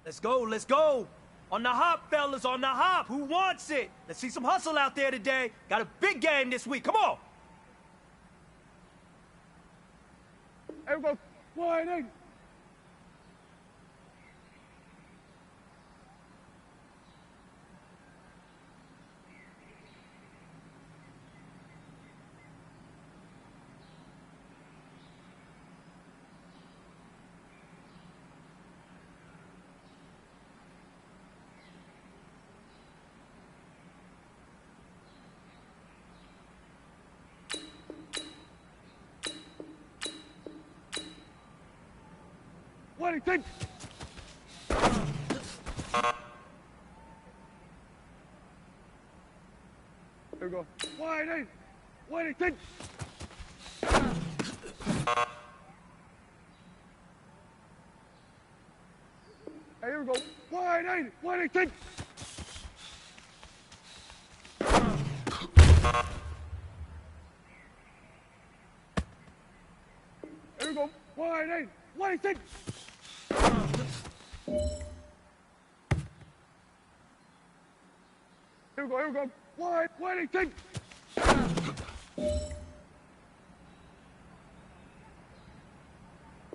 Let's go, let's go. On the hop, fellas, on the hop. Who wants it? Let's see some hustle out there today. Got a big game this week. Come on. Everybody, wide in. What do you think? There we go. Wide in. What do you think? Hey, here we go. Wide in. What do you think? Here we go. Wide in. What do you think? Here we go, here we go. Wide, what do you think?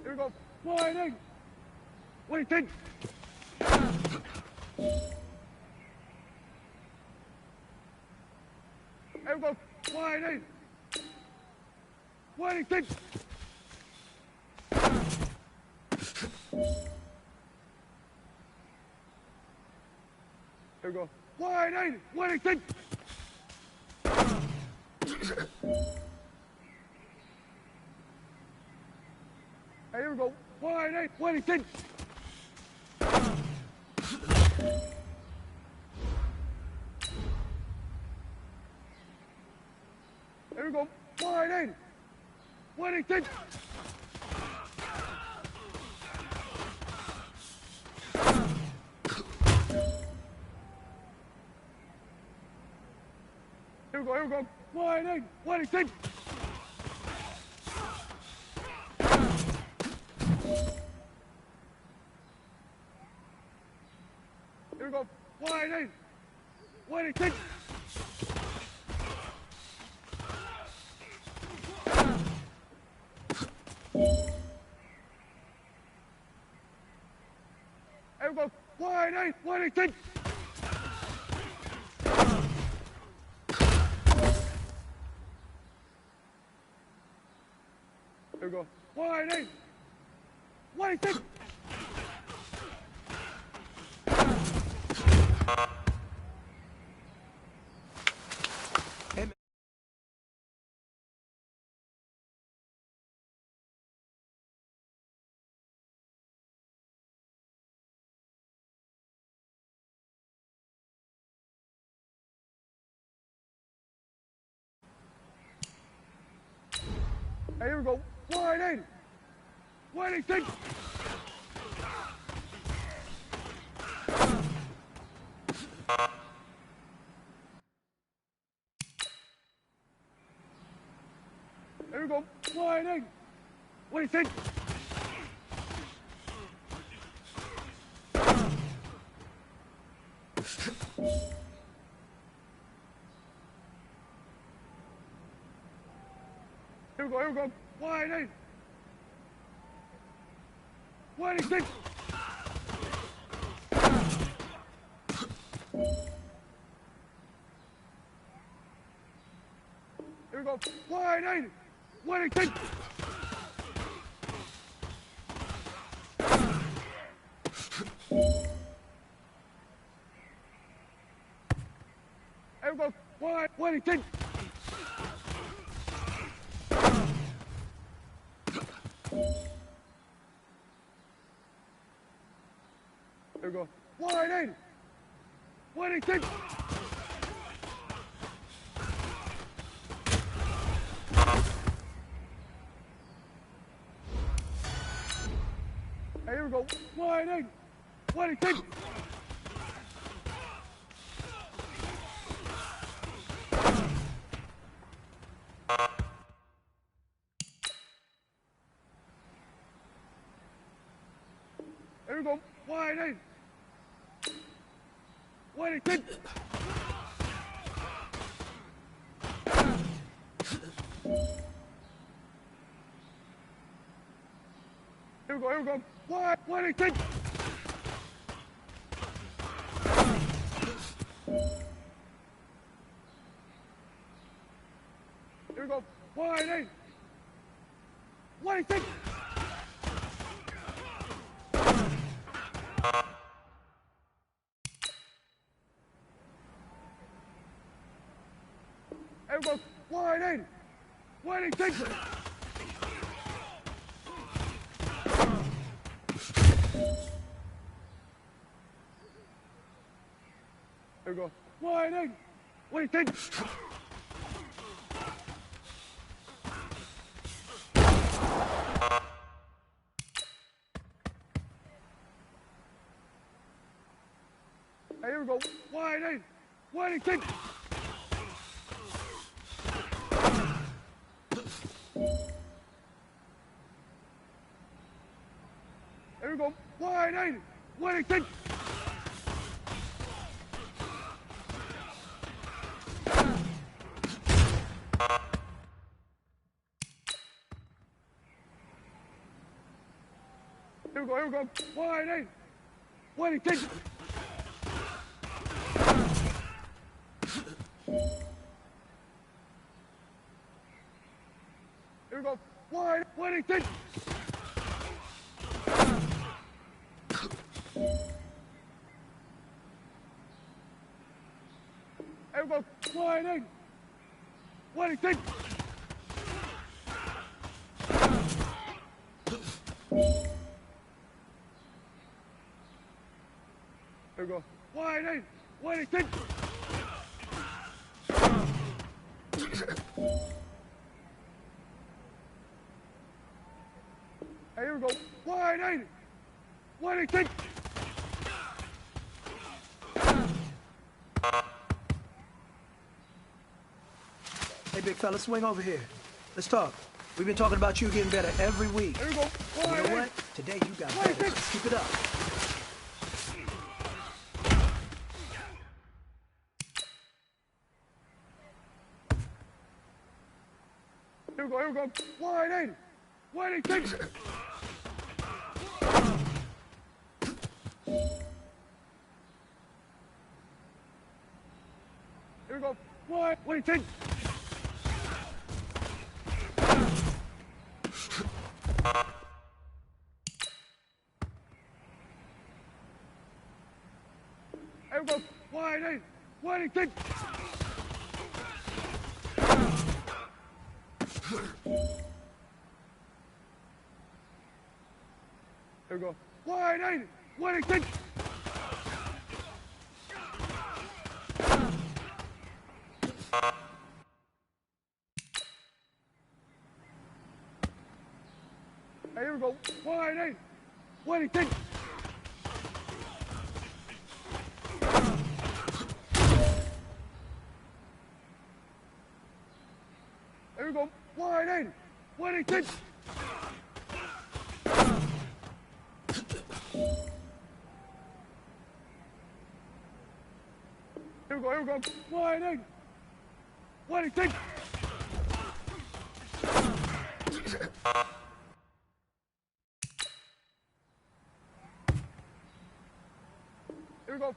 Here we go. Wide in. What do you think? Here we go. Wide in. What do you think? Here we go. Wide in. What do you think? Hey, here we go. Wide in. What do you think? Here we go. Wide in. What do you think? Here we go, here we go. Wide in. What do you think? Here we go. Wide in. What do you think? Here we go. Wide in. What do you think? Here we go. Wide in. What do you think? Hey, here we go. Wide in. What do you think? Here we go. Wide in. What do you think? Here we go, here we go. Wide in. What do you think? Here we go. Wide in. What do you think? Here we go. Wide. What do you think? Here we go. Wide in. What do you think? Hey, here we go. Wide in. What do you think? Here we go. Wide in. Wait, take. Here we go, here we go. Wait, take. Here we go. Wait, take. Here we go. Wait, take. Here we go. Wait, take. Hey, here we go. Wait, take. Here we go. Wait, take. Here we go. Wait, take. Here we go. Wait, take. Here we go. Wait, take. Here we go. Wait, take. Hey, here we go. Wait, take. Hey, big fella, swing over here. Let's talk. We've been talking about you getting better every week. Here we go. You know what? Today you got better. Let's keep it up. Here we go. Wait, take. Here we go. Wait, take. Here we go. Wait, take. Here we go. Wait, take. Hey, here we go. Wait, take. Here we go. Wait, take. Here we go. Wait, take. Here we go.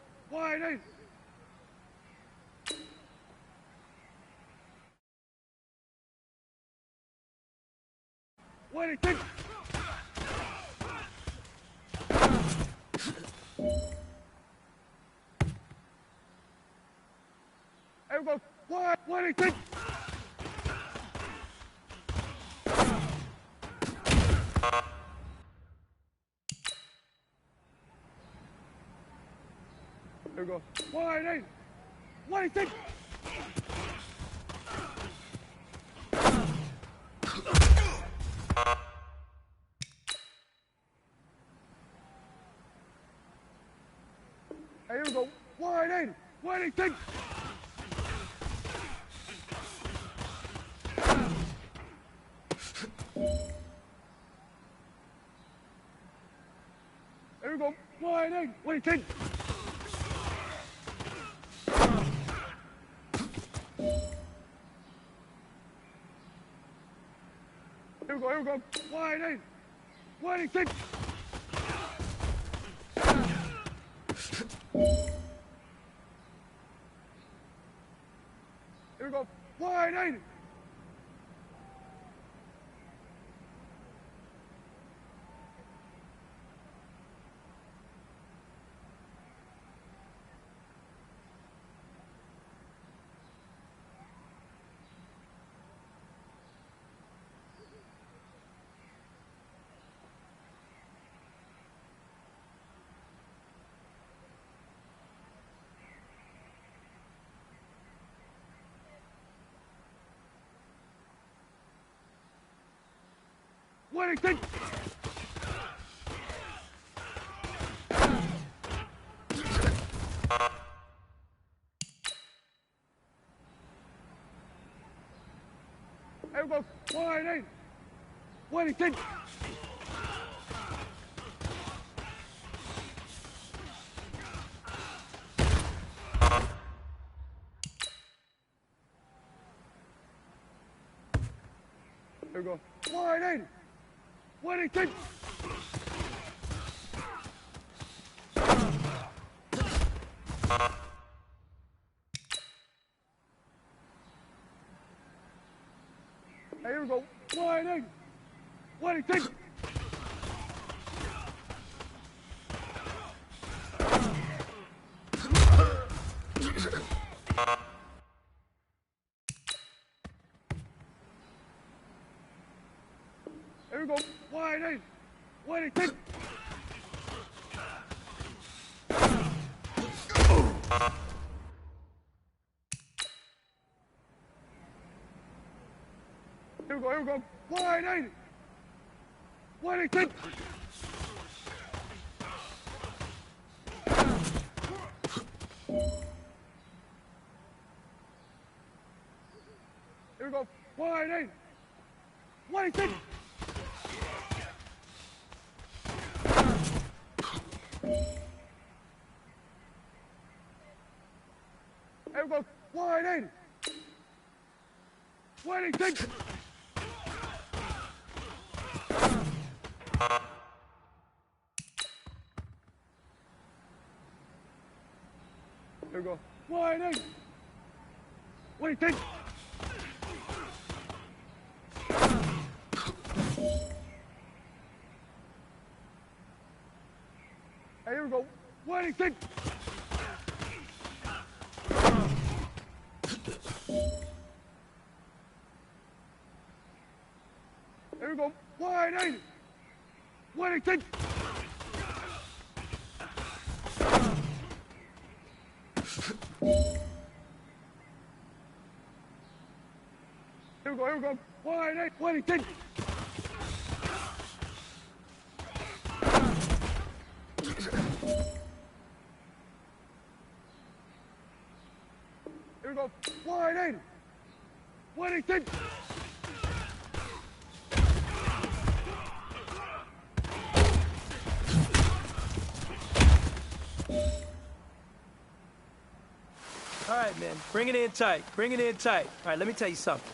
Wait, take. Here we go. Wait, take. Here we go. Wait, take. Hey, here we go. Wait, take. Here we go. Wait, take. Here we go. Wide in. Wide in. Here we go. Wide in. Wellington! Here we go. Wide in. Wellington! Here we go. Wide in. Wellington! Here we go. Wide in. Wellington! Here we go. Wide in. Wellington! Here we go. Wide in. Wellington! Here we go. Wide in. Wellington! Here we go. Wide in. Wellington! Here we go. Wide in. Wellington! Here we go. Wellington! Here we go. Wide in. Wellington! Here we go. Wide in. Wellington! Here we go. Wide in. Wellington! All right, man. Bring it in tight. Bring it in tight. All right, let me tell you something.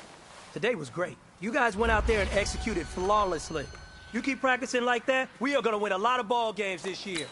Today was great. You guys went out there and executed flawlessly. You keep practicing like that, we are going to win a lot of ball games this year.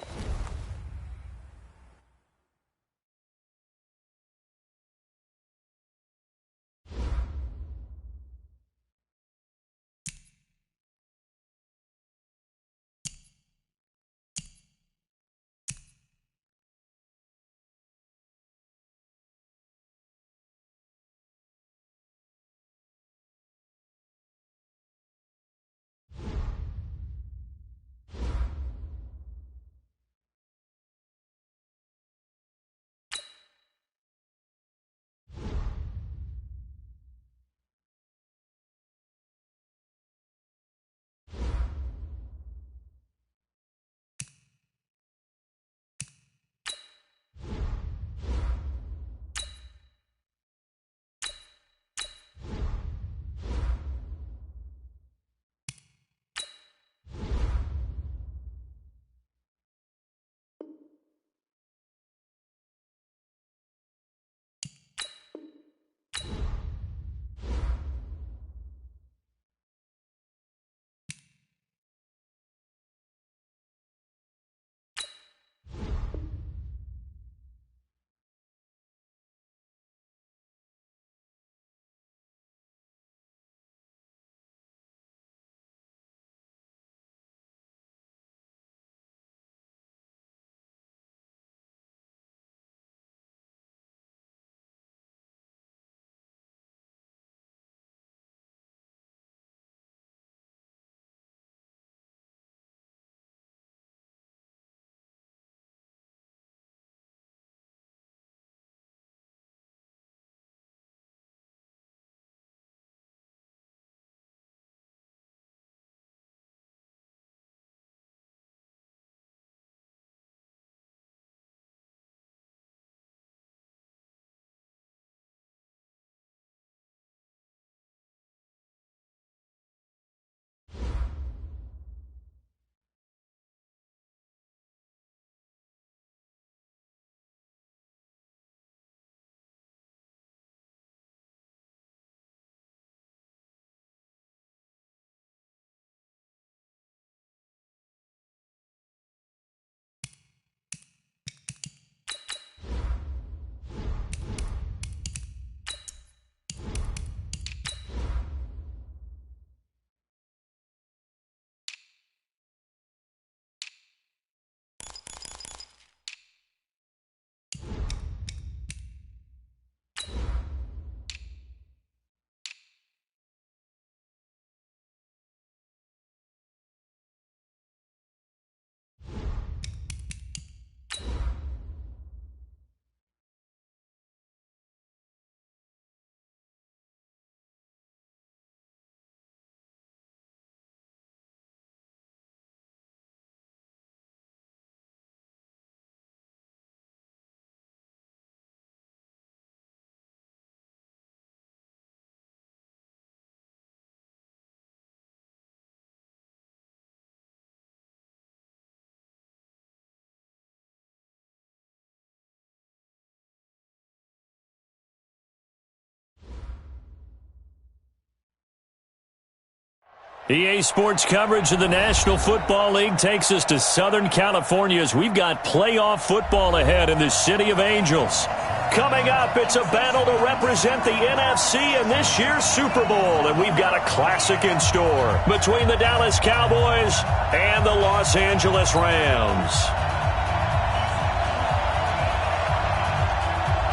EA Sports coverage of the National Football League takes us to Southern California as we've got playoff football ahead in the City of Angels. Coming up, it's a battle to represent the NFC in this year's Super Bowl, and we've got a classic in store between the Dallas Cowboys and the Los Angeles Rams.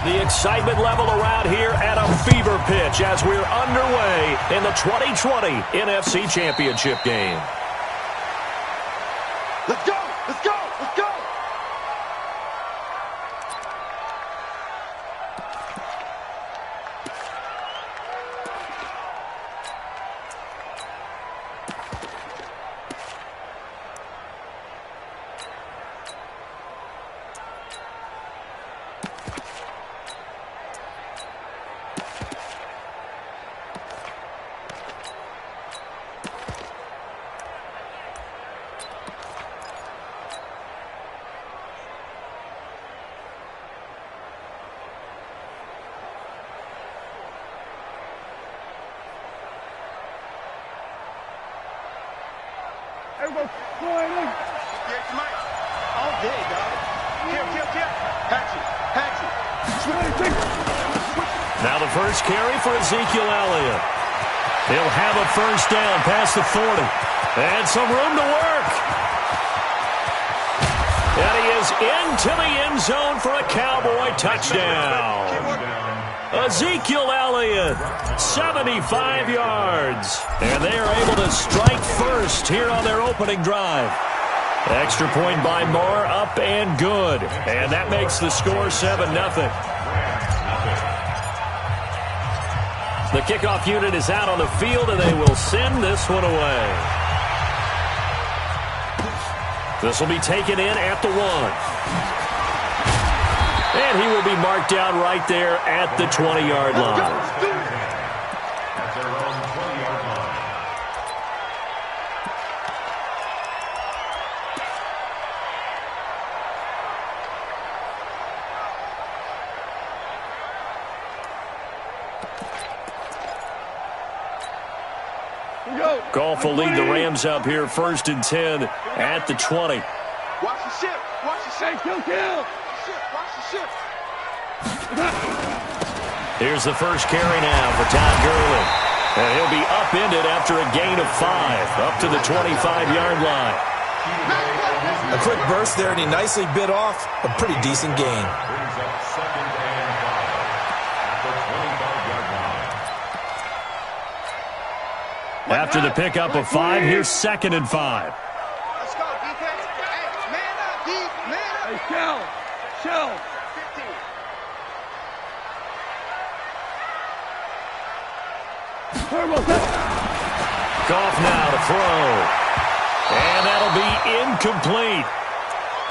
The excitement level around here at a fever pitch as we're underway in the 2020 NFC Championship game. Let's go! Let's go! Let's go! Everybody, flying in. Yeah, Mike. All day, dog. Kill. Patchy. Now the first carry for Ezekiel Elliott. He'll have a first down past the 40. And some room to work. And he is into the end zone for a Cowboy touchdown. Ezekiel Elliott, 75 yards. And they are able to strike first here on their opening drive. Extra point by Moore, up and good. And that makes the score 7-0. The kickoff unit is out on the field, and they will send this one away. This will be taken in at the 1. And he will be marked down right there at the 20-yard line. Goff will lead the Rams up here, 1st and 10 at the 20. Watch the ship. Kill. Watch the ship. Here's the first carry now for Todd Gurley. And he'll be upended after a gain of 5, up to the 25-yard line. A quick burst there, and he nicely bit off a pretty decent gain. After the pickup of 5, here's 2nd and 5. Let's go, defense. Hey, man up, D. Man up. Hey, shell. 15. Goff now to throw. And that'll be incomplete.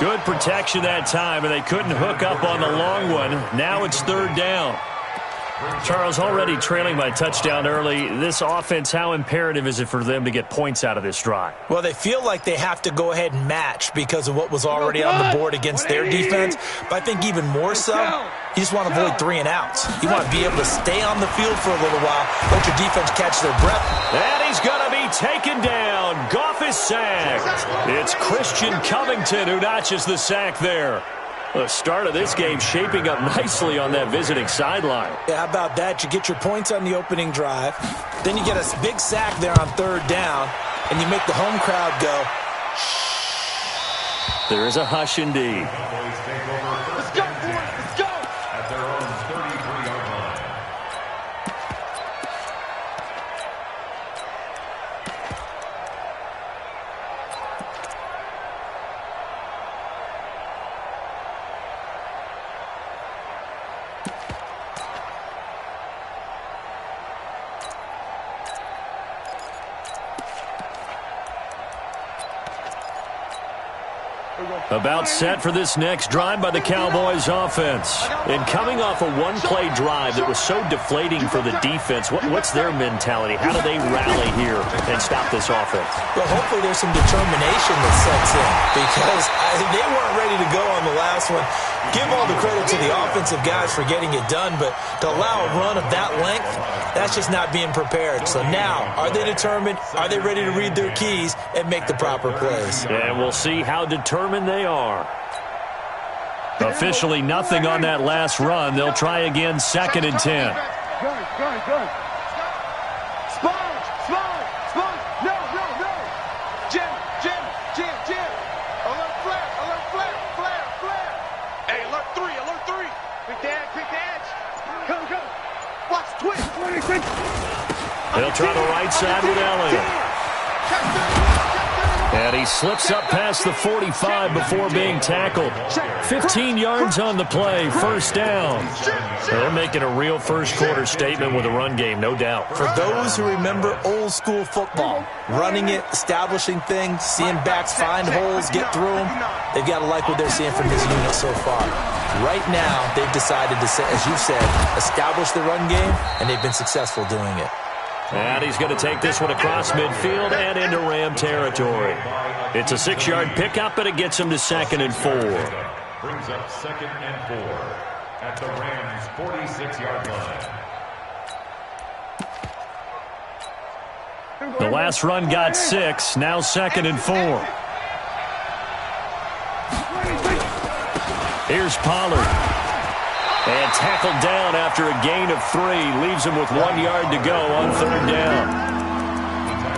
Good protection that time, and they couldn't hook up on the long one. Now it's 3rd down. Charles, already trailing by touchdown early. This offense, how imperative is it for them to get points out of this drive? Well, they feel like they have to go ahead and match because of what was already on the board against their defense. But I think even more so, you just want to avoid 3 and outs. You want to be able to stay on the field for a little while, let your defense catch their breath. And he's going to be taken down. Goff is sacked. It's Christian Covington who notches the sack there. The start of this game shaping up nicely on that visiting sideline. Yeah, how about that? You get your points on the opening drive. Then you get a big sack there on 3rd down, and you make the home crowd go, shh. There is a hush indeed. Let's go, boys. Let's go. At their own 33-yard line. About set for this next drive by the Cowboys offense. And coming off a one-play drive that was so deflating for the defense, what's their mentality? How do they rally here and stop this offense? Well, hopefully there's some determination that sets in because they weren't ready to go on the last one. Give all the credit to the offensive guys for getting it done, but to allow a run of that length, That's just not being prepared. So now, are they determined? Are they ready to read their keys and make the proper plays? And we'll see how determined they are. Officially nothing on that last run. They'll try again, 2nd and 10. Gun. Sponge. No. Jim. Alert flare. Hey, alert three. Quick the edge. Come. Watch twist. 26. They'll try the right side with Elliott. And he slips up past the 45 before being tackled. 15 yards on the play, 1st down. They're making a real first-quarter statement with a run game, no doubt. For those who remember old-school football, running it, establishing things, seeing backs find holes, get through them, they've got to like what they're seeing from this unit so far. Right now, they've decided to, as you said, establish the run game, and they've been successful doing it. And he's going to take this one across midfield and into Ram territory. It's a 6-yard pickup, and it gets him to 2nd and 4. Brings up 2nd and 4 at the Rams' 46-yard line. The last run got 6, now 2nd and 4. Here's Pollard. And tackled down after a gain of 3. Leaves him with 1 yard to go on 3rd down.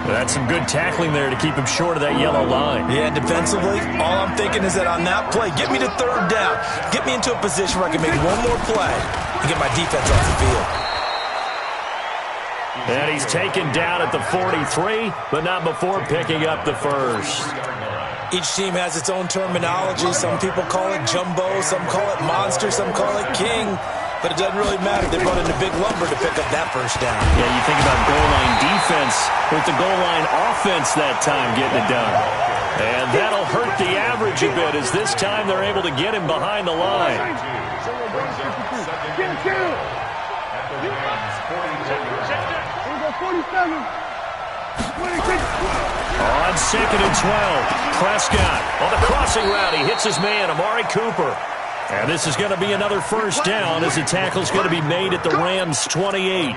That's some good tackling there to keep him short of that yellow line. Yeah, defensively, all I'm thinking is that on that play, get me to 3rd down. Get me into a position where I can make one more play and get my defense off the field. And he's taken down at the 43, but not before picking up the 1st. Each team has its own terminology. Some people call it jumbo, some call it monster, some call it king. But it doesn't really matter. They brought in a big lumber to pick up that 1st down. Yeah, you think about goal line defense with the goal line offense that time getting it done. And that'll hurt the average a bit as this time they're able to get him behind the line. On 2nd and 12, Prescott on the crossing route. He hits his man, Amari Cooper. And this is going to be another 1st down as the tackle's going to be made at the Rams' 28. 16 yards.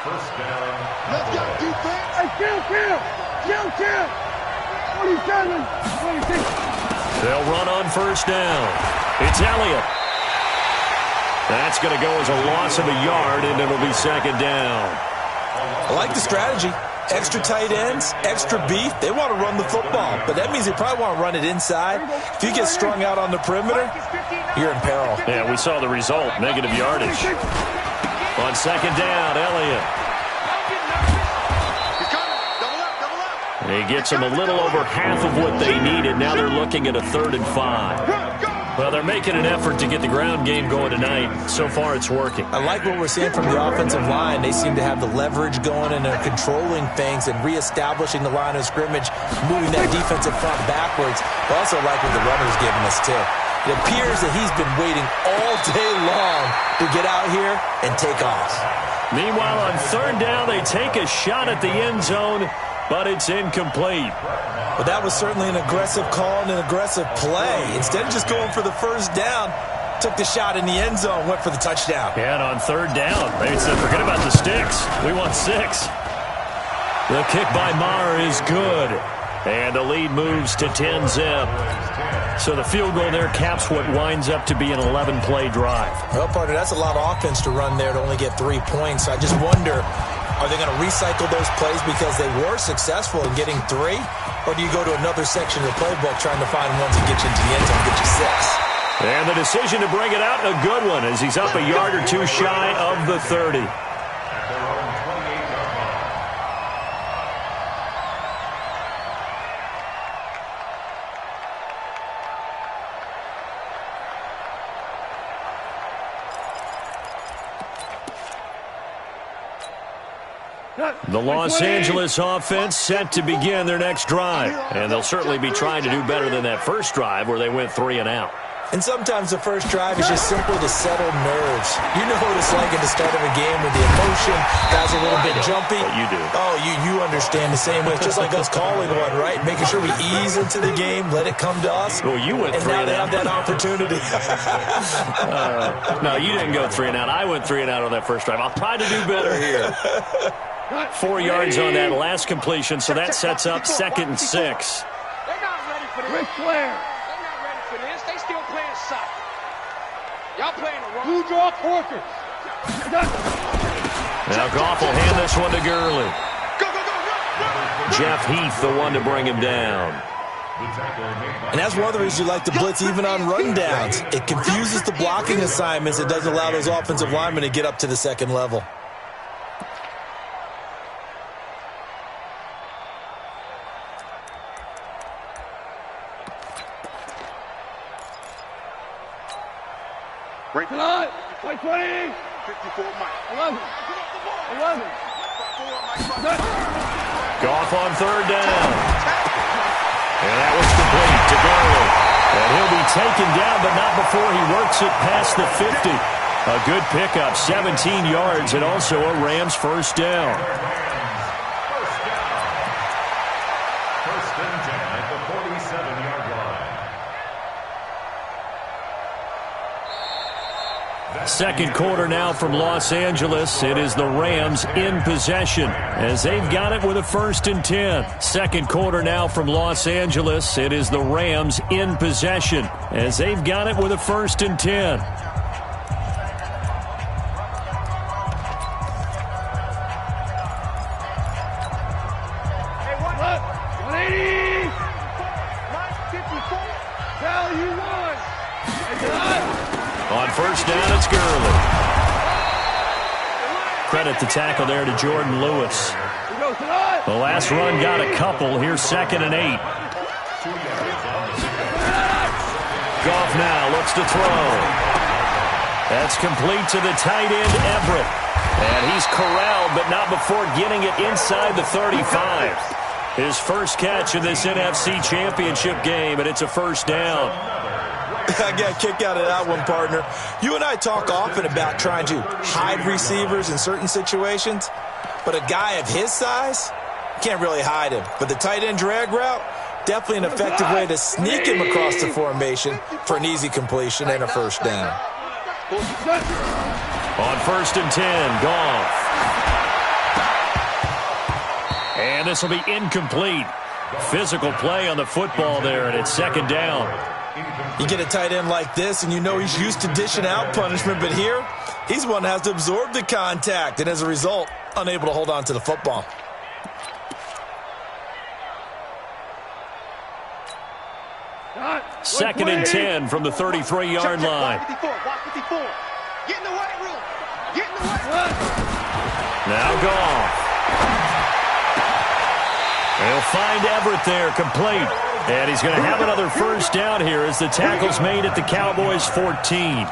1st down. Let's go, defense. Hey, kill. 27, 26. They'll run on 1st down. It's Elliott. That's going to go as a loss of a yard, and it'll be 2nd down. I like the strategy. Extra tight ends, extra beef. They want to run the football, but that means they probably want to run it inside. If you get strung out on the perimeter, you're in peril. Yeah, we saw the result, negative yardage. On 2nd down, Elliott. He gets them a little over half of what they needed. Now they're looking at a 3rd and 5. Well, they're making an effort to get the ground game going tonight. So far, it's working. I like what we're seeing from the offensive line. They seem to have the leverage going, and they're controlling things and reestablishing the line of scrimmage, moving that defensive front backwards. I also like what the runner's giving us, too. It appears that he's been waiting all day long to get out here and take off. Meanwhile, on 3rd down, they take a shot at the end zone, but it's incomplete. But that was certainly an aggressive call and an aggressive play. Instead of just going for the 1st down, took the shot in the end zone, went for the touchdown. Yeah, and on 3rd down, they said, forget about the sticks. We want 6. The kick by Maher is good. And the lead moves to 10-zip. So the field goal there caps what winds up to be an 11-play drive. Well, partner, that's a lot of offense to run there to only get 3 points. I just wonder, are they going to recycle those plays because they were successful in getting 3? Or do you go to another section of the playbook trying to find ones that get you into the end zone and get you 6? And the decision to bring it out, a good one, as he's up a yard or 2 shy of the 30. The Los Angeles offense set to begin their next drive. And they'll certainly be trying to do better than that first drive where they went 3 and out. And sometimes the first drive is just simply to settle nerves. You know what it's like at the start of a game with the emotion, guys are a little bit jumpy. But you do. Oh, you understand the same way. It's just like us calling one, right? Making sure we ease into the game, let it come to us. Well, you went and 3 now and they out. have that opportunity. No, you didn't go 3 and out. I went 3 and out on that first drive. I'll try to do better here. 4 yards on that last completion, so that sets up 2nd and 6. They're not ready for this. Ric Flair. They're not ready for this. They still playing soccer. Y'all playing the wrong. Blue draw Corker. Now Goff will hand this one to Gurley. Go, go, go. Jeff Heath, the one to bring him down. And that's one of the reasons you like to blitz even on rundowns. It confuses the blocking assignments. It doesn't allow those offensive linemen to get up to the second level. Right tonight. Like 20. 54, Mike. 11. 11. Goff on 3rd down. And that was complete to Gurley. And he'll be taken down, but not before he works it past the 50. A good pickup, 17 yards, and also a Rams first down. First and 10 at the 47-yard line. Second quarter now from Los Angeles. It is the Rams in possession as they've got it with a 1st and 10. Second quarter now from Los Angeles. It is the Rams in possession as they've got it with a 1st and 10. Hey, what? 180. Mike, 54. Tell you what. Right tonight. On 1st down, it's Gurley. Credit the tackle there to Jordan Lewis. Here goes tonight. The last run got a couple. Here's 2nd and 8. Goff now looks to throw. That's complete to the tight end, Everett. And he's corralled, but not before getting it inside the 35. His first catch in this NFC Championship game, and it's a 1st down. I got a kick out of that one, partner. You and I talk often about trying to hide receivers in certain situations, but a guy of his size, can't really hide him. But the tight end drag route, definitely an effective way to sneak him across the formation for an easy completion and a 1st down. On 1st and 10, Goff. And this will be incomplete. Physical play on the football there, and it's 2nd down. You get a tight end like this, and you know he's used to dishing out punishment, but here, he's one that has to absorb the contact, and as a result, unable to hold on to the football. Second and 10 from the 33-yard line. Watch 54. Get in the white room. Get in the white room. Now Goff. He'll find Everett there, complete. And he's going to have another 1st down here as the tackle's made at the Cowboys' 14.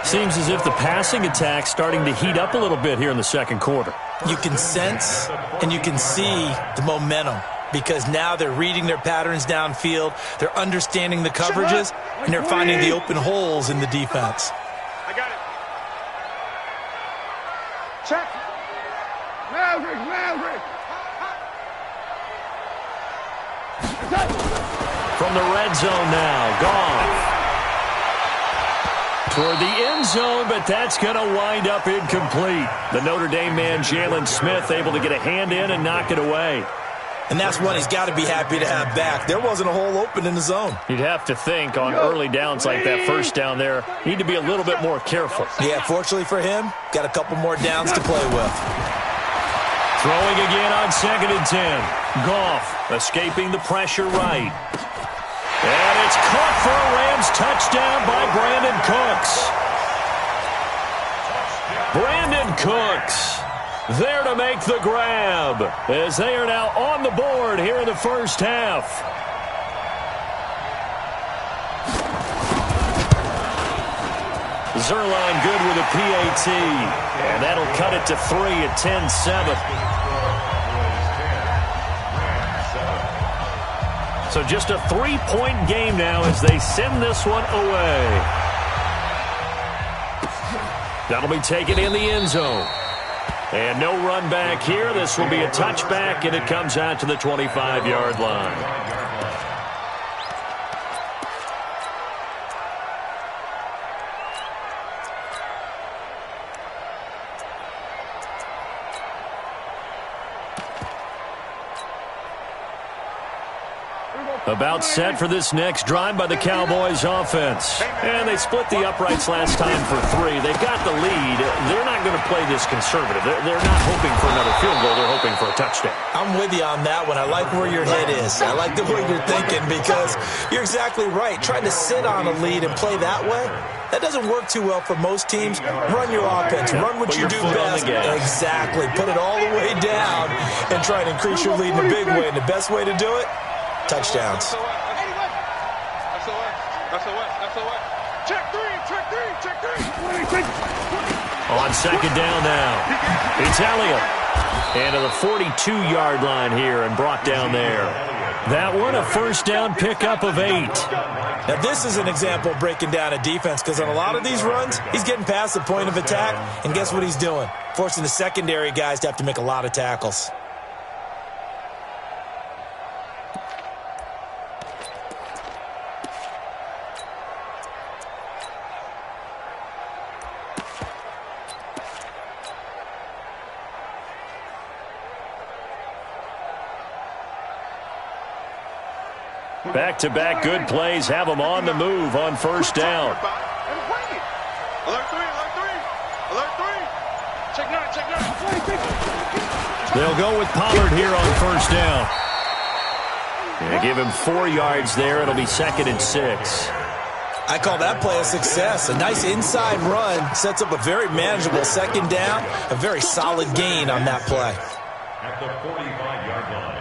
Seems as if the passing attack's starting to heat up a little bit here in the second quarter. You can sense and you can see the momentum because now they're reading their patterns downfield, they're understanding the coverages, and they're finding the open holes in the defense. I got it. Check. Maverick. From the red zone now, Goff. Toward the end zone, but that's going to wind up incomplete. The Notre Dame man, Jalen Smith, able to get a hand in and knock it away. And that's one he's got to be happy to have back. There wasn't a hole open in the zone. You'd have to think on early downs like that 1st down there, need to be a little bit more careful. Yeah, fortunately for him, got a couple more downs to play with. Throwing again on 2nd and 10. Goff escaping the pressure right. And it's caught for a Rams touchdown by Brandon Cooks. Brandon Cooks there to make the grab as they are now on the board here in the first half. Zerline good with a PAT, and that'll cut it to 3 at 10-7. So So just a 3-point game now as they send this one away. That'll be taken in the end zone. And no run back here. This will be a touchback, and it comes out to the 25-yard line. About set for this next drive by the Cowboys offense. And they split the uprights last time for 3. They've got the lead. They're not going to play this conservative. They're not hoping for another field goal. They're hoping for a touchdown. I'm with you on that one. I like where your head is. I like the way you're thinking because you're exactly right. Trying to sit on a lead and play that way, that doesn't work too well for most teams. Run your offense. Run what you do best. Exactly. Put it all the way down and try and increase your lead in a big way. And the best way to do it, touchdowns. Check three. On second down now, it's Elliott. And to the 42-yard line here and brought down there. That one a first down pickup of 8. Now this is an example of breaking down a defense because on a lot of these runs, he's getting past the point of attack. And guess what he's doing? Forcing the secondary guys to have to make a lot of tackles. Back-to-back good plays have them on the move on first down. Alert three. Check nine. They'll go with Pollard here on first down. They give him 4 yards there. It'll be 2nd and 6. I call that play a success. A nice inside run sets up a very manageable second down. A very solid gain on that play. At the 45-yard line.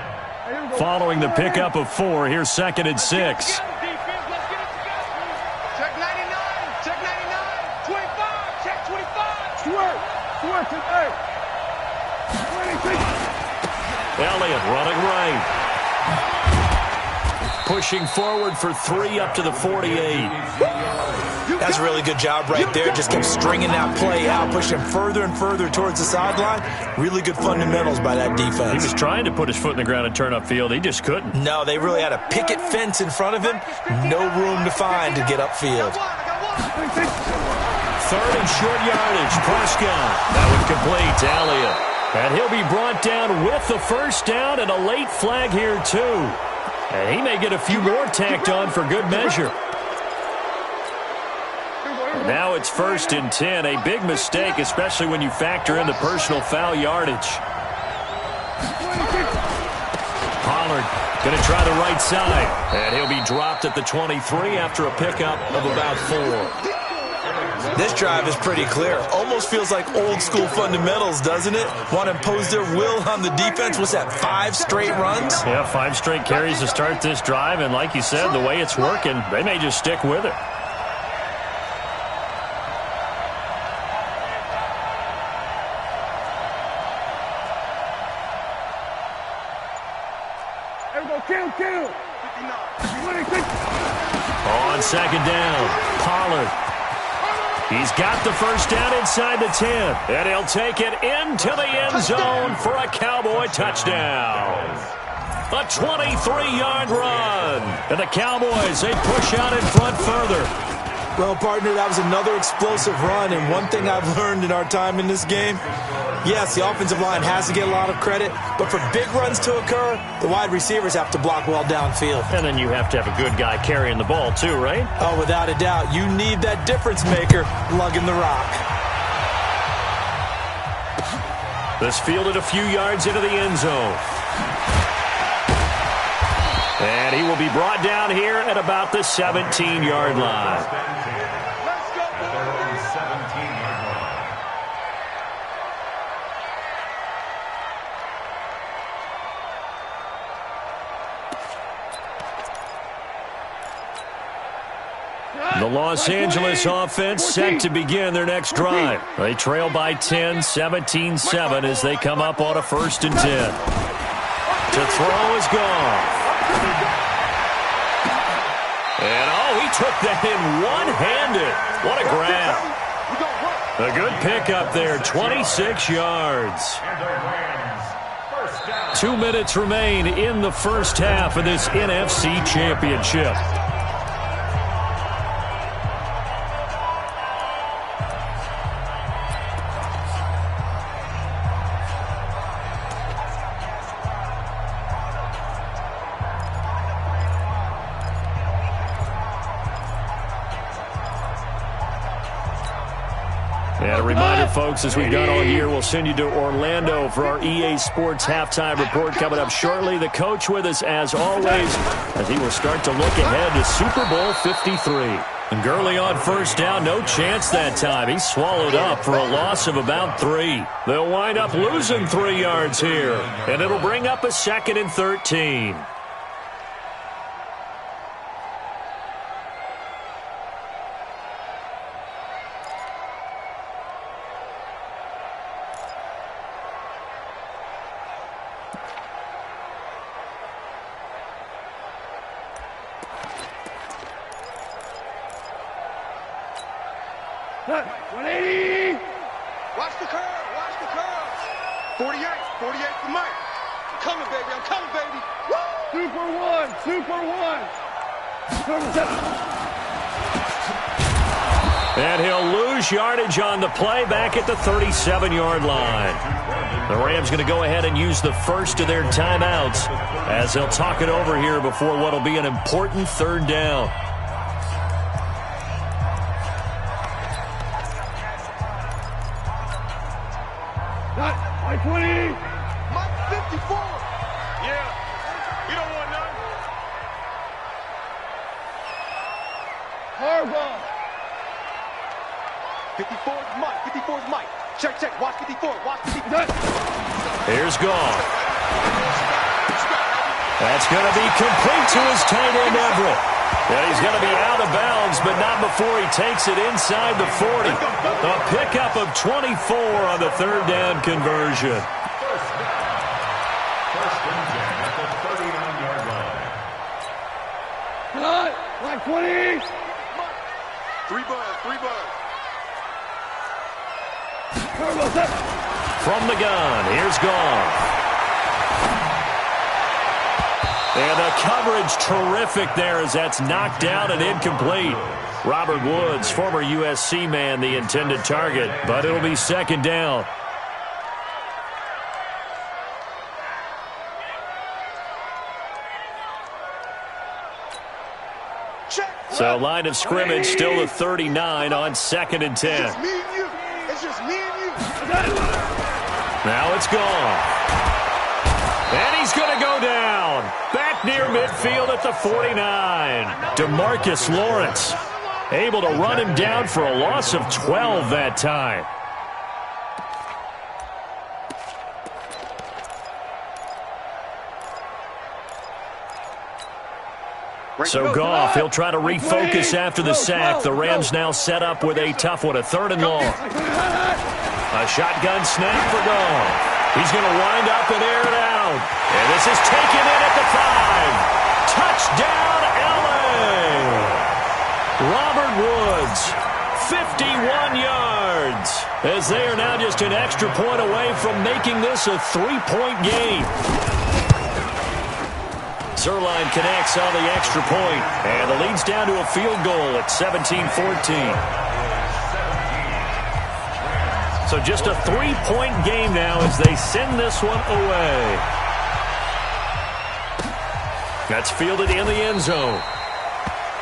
Following the pickup of 4, here's 2nd and 6. Check 99. 25. Check 25. Swear, check 8. Elliott running right. Pushing forward for 3 up to the 48. That's a really good job right there. Just kept stringing that play out, pushing further and further towards the sideline. Really good fundamentals by that defense. He was trying to put his foot in the ground and turn upfield. He just couldn't. No, they really had a picket fence in front of him. No room to find to get upfield. 3rd and short yardage. Prescott. That one complete to Elliott. And he'll be brought down with the first down and a late flag here, too. And he may get a few more tacked on for good measure. Now it's 1st and 10. A big mistake, especially when you factor in the personal foul yardage. Pollard going to try the right side. And he'll be dropped at the 23 after a pickup of about 4. This drive is pretty clear. Almost feels like old school fundamentals, doesn't it? Want to impose their will on the defense. What's that, 5 straight runs? Yeah, 5 straight carries to start this drive. And like you said, the way it's working, they may just stick with it. Kill. On second down, Pollard. He's got the first down inside the 10. And he'll take it into the end zone for a Cowboy touchdown. A 23-yard run. And the Cowboys, they push out in front further. Well, partner, that was another explosive run, and one thing I've learned in our time in this game, yes, the offensive line has to get a lot of credit, but for big runs to occur, the wide receivers have to block well downfield. And then you have to have a good guy carrying the ball too, right? Oh, without a doubt. You need that difference maker lugging the rock. This fielded a few yards into the end zone. And he will be brought down here at about the 17-yard line. The Los Angeles offense set to begin their next drive. They trail by 10, 17-7 as they come up on a 1st and 10. To throw is gone. And, he took that in one-handed. What a grab. A good pickup there, 26 yards. 2 minutes remain in the first half of this NFC Championship. And a reminder, folks, as we've done all year, we'll send you to Orlando for our EA Sports halftime report coming up shortly. The coach with us, as always, as he will start to look ahead to Super Bowl 53. And Gurley on first down, no chance that time. He's swallowed up for a loss of about 3. They'll wind up losing 3 yards here, and it'll bring up a 2nd and 13. Cut. 180. Watch the curve. Watch the curve. 48 for Mike. I'm coming, baby. I'm coming, baby. Woo! Super one. Turtle 7. And he'll lose yardage on the play back at the 37-yard line. The Rams going to go ahead and use the first of their timeouts as they'll talk it over here before what will be an important 3rd down. Mike 20. Mike 54. Yeah. You don't want none. Harbaugh. 54 is Mike. 54 is Mike. Check. Watch 54. Watch 54. Here's Goff. That's going to be complete to his tight end, Everett. Yeah, he's going to be out of bounds, but not before he takes it inside the 40. A pickup of 24 on the 3rd down conversion. First and 10 at the 39-yard line. Cut. Mike 20. 3 buzz. Turtle 7. From the gun, here's Goff. And the coverage terrific there as that's knocked down and incomplete. Robert Woods, former USC man, the intended target, but it'll be 2nd down. So line of scrimmage still the 39 on 2nd and 10. It's me and you. It's just me and you. Now it's gone. And he's going to go down. Back near midfield at the 49. DeMarcus Lawrence able to run him down for a loss of 12 that time. So Goff, he'll try to refocus after the sack. The Rams now set up with a tough one, a 3rd and long. A shotgun snap for Goff. He's going to wind up and air it out. And this is taken in at the 5. Touchdown, L.A. Robert Woods, 51 yards, as they are now just an extra point away from making this a 3-point game. Zerline connects on the extra point, and the lead's down to a field goal at 17-14. So just a 3-point game now as they send this one away. That's fielded in the end zone.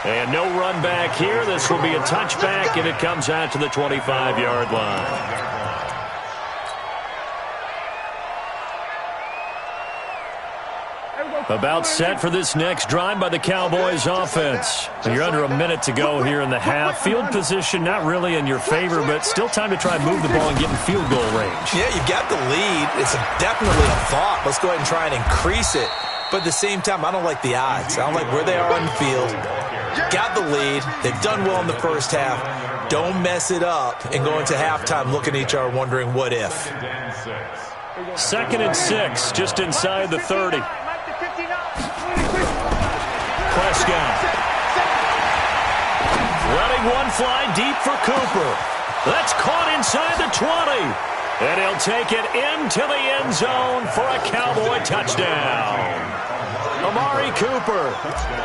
And no run back here. This will be a touchback, and it comes out to the 25-yard line. About set for this next drive by the Cowboys offense. You're under a minute to go here in the half. Field position not really in your favor, but still time to try and move the ball and get in field goal range. Yeah, you've got the lead. It's definitely a thought. Let's go ahead and try and increase it. But at the same time, I don't like the odds. I don't like where they are on the field. Got the lead. They've done well in the first half. Don't mess it up and go into halftime looking at each other wondering what if. 2nd and 6, just inside the 30. Prescott. one fly deep for Cooper. That's caught inside the 20. And he'll take it into the end zone for a Cowboy touchdown. Amari Cooper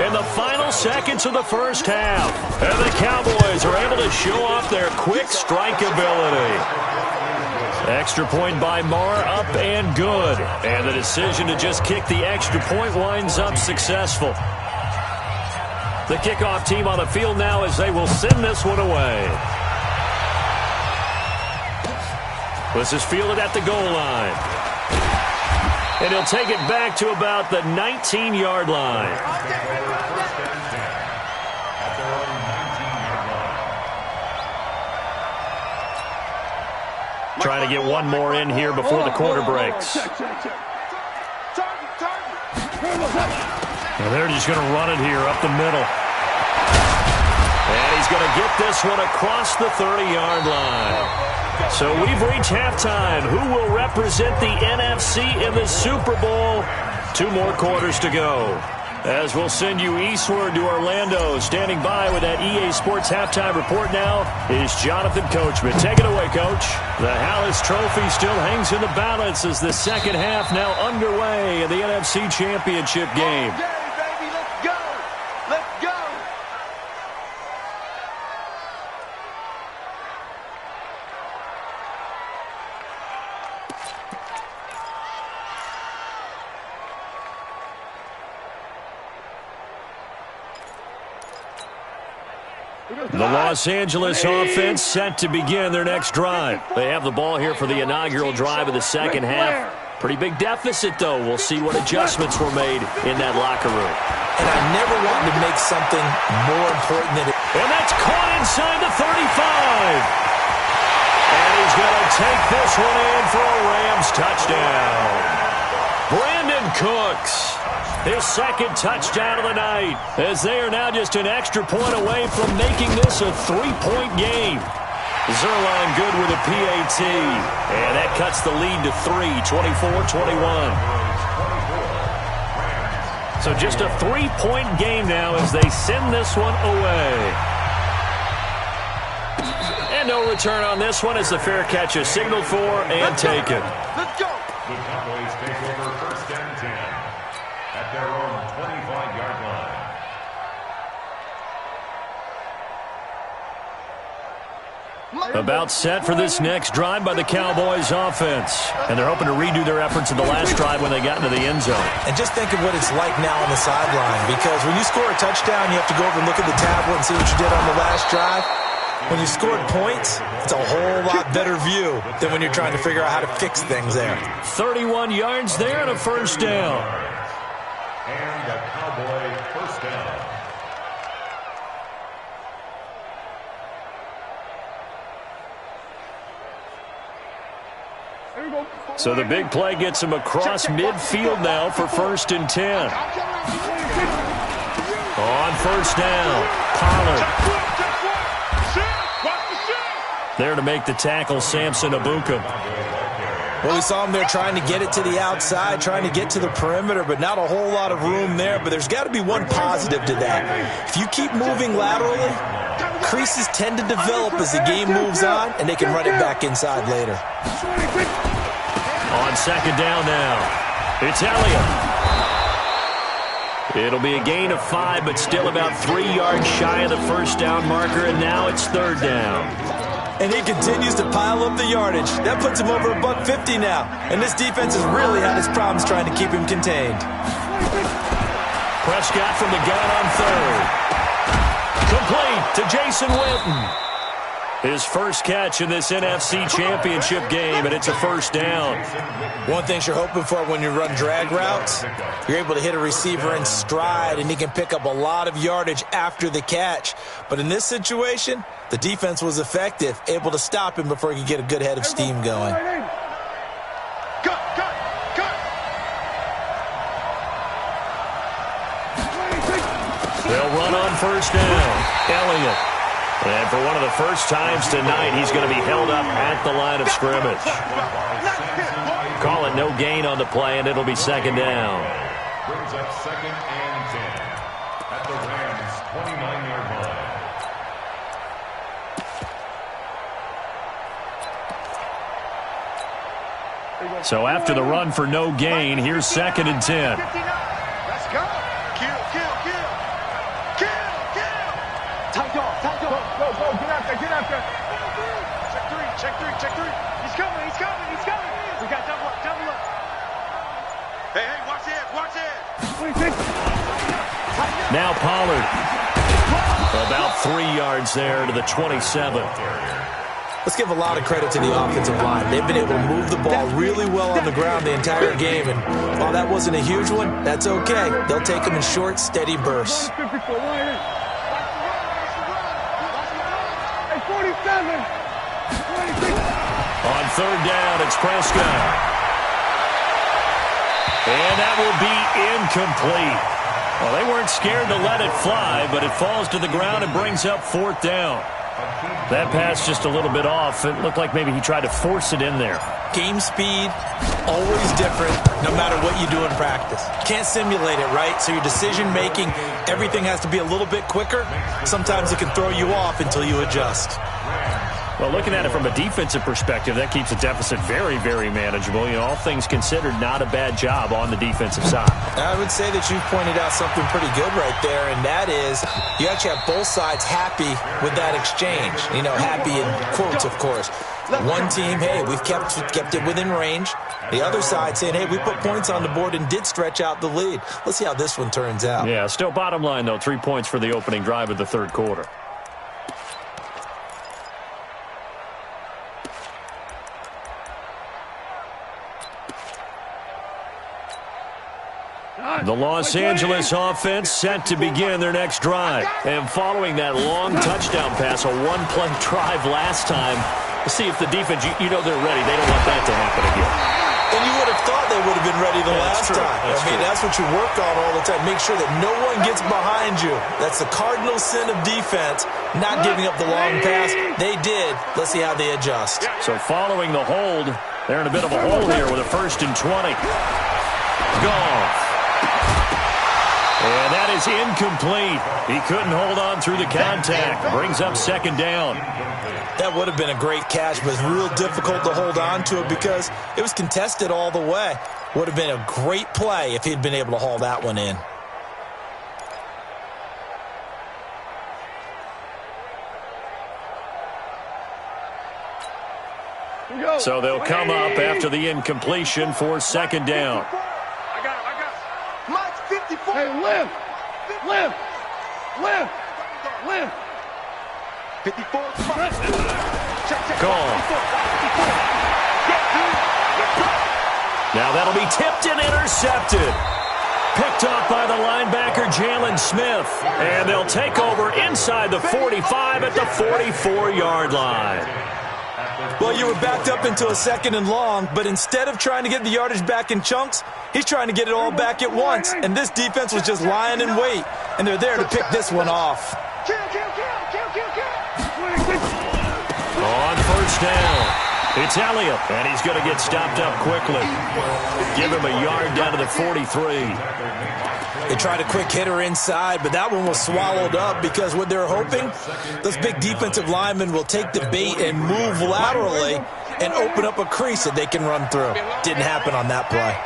in the final seconds of the first half. And the Cowboys are able to show off their quick strike ability. Extra point by Marr, up and good. And the decision to just kick the extra point winds up successful. The kickoff team on the field now as they will send this one away. This is fielded at the goal line. And he'll take it back to about the 19-yard line. Trying to get one more in here before the quarter breaks. And they're just going to run it here up the middle. And he's going to get this one across the 30-yard line. So we've reached halftime. Who will represent the NFC in the Super Bowl? 2 more quarters to go. As we'll send you eastward to Orlando. Standing by with that EA Sports halftime report now is Jonathan Coachman. Take it away, Coach. The Hallis Trophy still hangs in the balance as the second half now underway in the NFC Championship game. The Los Angeles offense set to begin their next drive. They have the ball here for the inaugural drive of the second half. Pretty big deficit, though. We'll see what adjustments were made in that locker room. And I never wanted to make something more important than it. And that's caught inside the 35. And he's going to take this one in for a Rams touchdown. Brandon Cooks. His second touchdown of the night, as they are now just an extra point away from making this a 3-point game. Zerline good with a PAT, and that cuts the lead to 3, 24-21. So just a 3-point game now as they send this one away. And no return on this one as the fair catch is signaled for and taken. Let's go. The Cowboys take over first and 10 at their own 25-yard line. About set for this next drive by the Cowboys offense. And they're hoping to redo their efforts in the last drive when they got into the end zone. And just think of what it's like now on the sideline, because when you score a touchdown, you have to go over and look at the tablet and see what you did on the last drive. When you scored points, it's a whole lot better view than when you're trying to figure out how to fix things there. 31 yards there and a first down. And a Cowboy first down. So the big play gets him across midfield now for first and 10. On first down, Pollard. There to make the tackle, Samson Abuka. Well, we saw him there trying to get it to the outside, trying to get to the perimeter, but not a whole lot of room there. But there's got to be one positive to that. If you keep moving laterally, creases tend to develop as the game moves on, and they can run it back inside later. On second down now, it's Elliott. It'll be a gain of 5, but still about 3 yards shy of the first down marker, and now it's third down. And he continues to pile up the yardage. That puts him over $150 now. And this defense has really had its problems trying to keep him contained. Prescott from the gun on third. Complete to Jason Witten. His first catch in this NFC Championship game, and it's a first down. One thing you're hoping for when you run drag routes, you're able to hit a receiver in stride, and he can pick up a lot of yardage after the catch. But in this situation, the defense was effective, able to stop him before he could get a good head of steam going. They'll run on first down. Elliott. And for one of the first times tonight, he's going to be held up at the line of scrimmage. Call it no gain on the play, and it'll be second down. Brings up second and 10 at the Rams' 29-yard line. So after the run for no gain, here's 2nd and 10. Let's go. Kill. Go, get out there. Check three. He's coming. We got double up. Hey, watch it. Now Pollard. About 3 yards there to the 27. Let's give a lot of credit to the offensive line. They've been able to move the ball really well on the ground the entire game. And while that wasn't a huge one, that's okay. They'll take them in short, steady bursts. 54, line in. Hey, 47. 26. On 3rd down, it's Prescott. And that will be incomplete. Well, they weren't scared to let it fly, but it falls to the ground and brings up 4th down. That pass just a little bit off. It looked like maybe he tried to force it in there. Game speed, always different, no matter what you do in practice. Can't simulate it, right? So your decision-making, everything has to be a little bit quicker. Sometimes it can throw you off until you adjust. Well, looking at it from a defensive perspective, that keeps the deficit very, very manageable. You know, all things considered, not a bad job on the defensive side. I would say that you've pointed out something pretty good right there, and that is you actually have both sides happy with that exchange. You know, happy in quotes, of course. One team, hey, we've kept it within range. The other side saying, hey, we put points on the board and did stretch out the lead. Let's see how this one turns out. Yeah, still bottom line, though, 3 points for the opening drive of the 3rd quarter. The Los Angeles offense set to begin their next drive. And following that long touchdown pass, a one-play drive last time, we'll see if the defense, you know they're ready. They don't want that to happen again. And you would have thought they would have been ready the last time. That's what you work on all the time. Make sure that no one gets behind you. That's the cardinal sin of defense, not giving up the long pass. They did. Let's see how they adjust. So following the hold, they're in a bit of a hole here with a 1st and 20. Gone. And that is incomplete. He couldn't hold on through the contact. Brings up 2nd down. That would have been a great catch, but it's real difficult to hold on to it because it was contested all the way. Would have been a great play if he'd been able to haul that one in. So they'll come up after the incompletion for 2nd down. I got him. Mike's 54. Hey, live. 54. Gone. Now that'll be tipped and intercepted. Picked off by the linebacker, Jalen Smith. And they'll take over inside the 45 at the 44-yard line. Well, you were backed up into a 2nd and long, but instead of trying to get the yardage back in chunks, he's trying to get it all back at once. And this defense was just lying in wait, and they're there to pick this one off. On 1st down, it's Elliott, and he's going to get stopped up quickly. Give him a yard down to the 43. They tried a quick hitter inside, but that one was swallowed up because what they're hoping, those big defensive linemen will take the bait and move laterally and open up a crease that they can run through. Didn't happen on that play.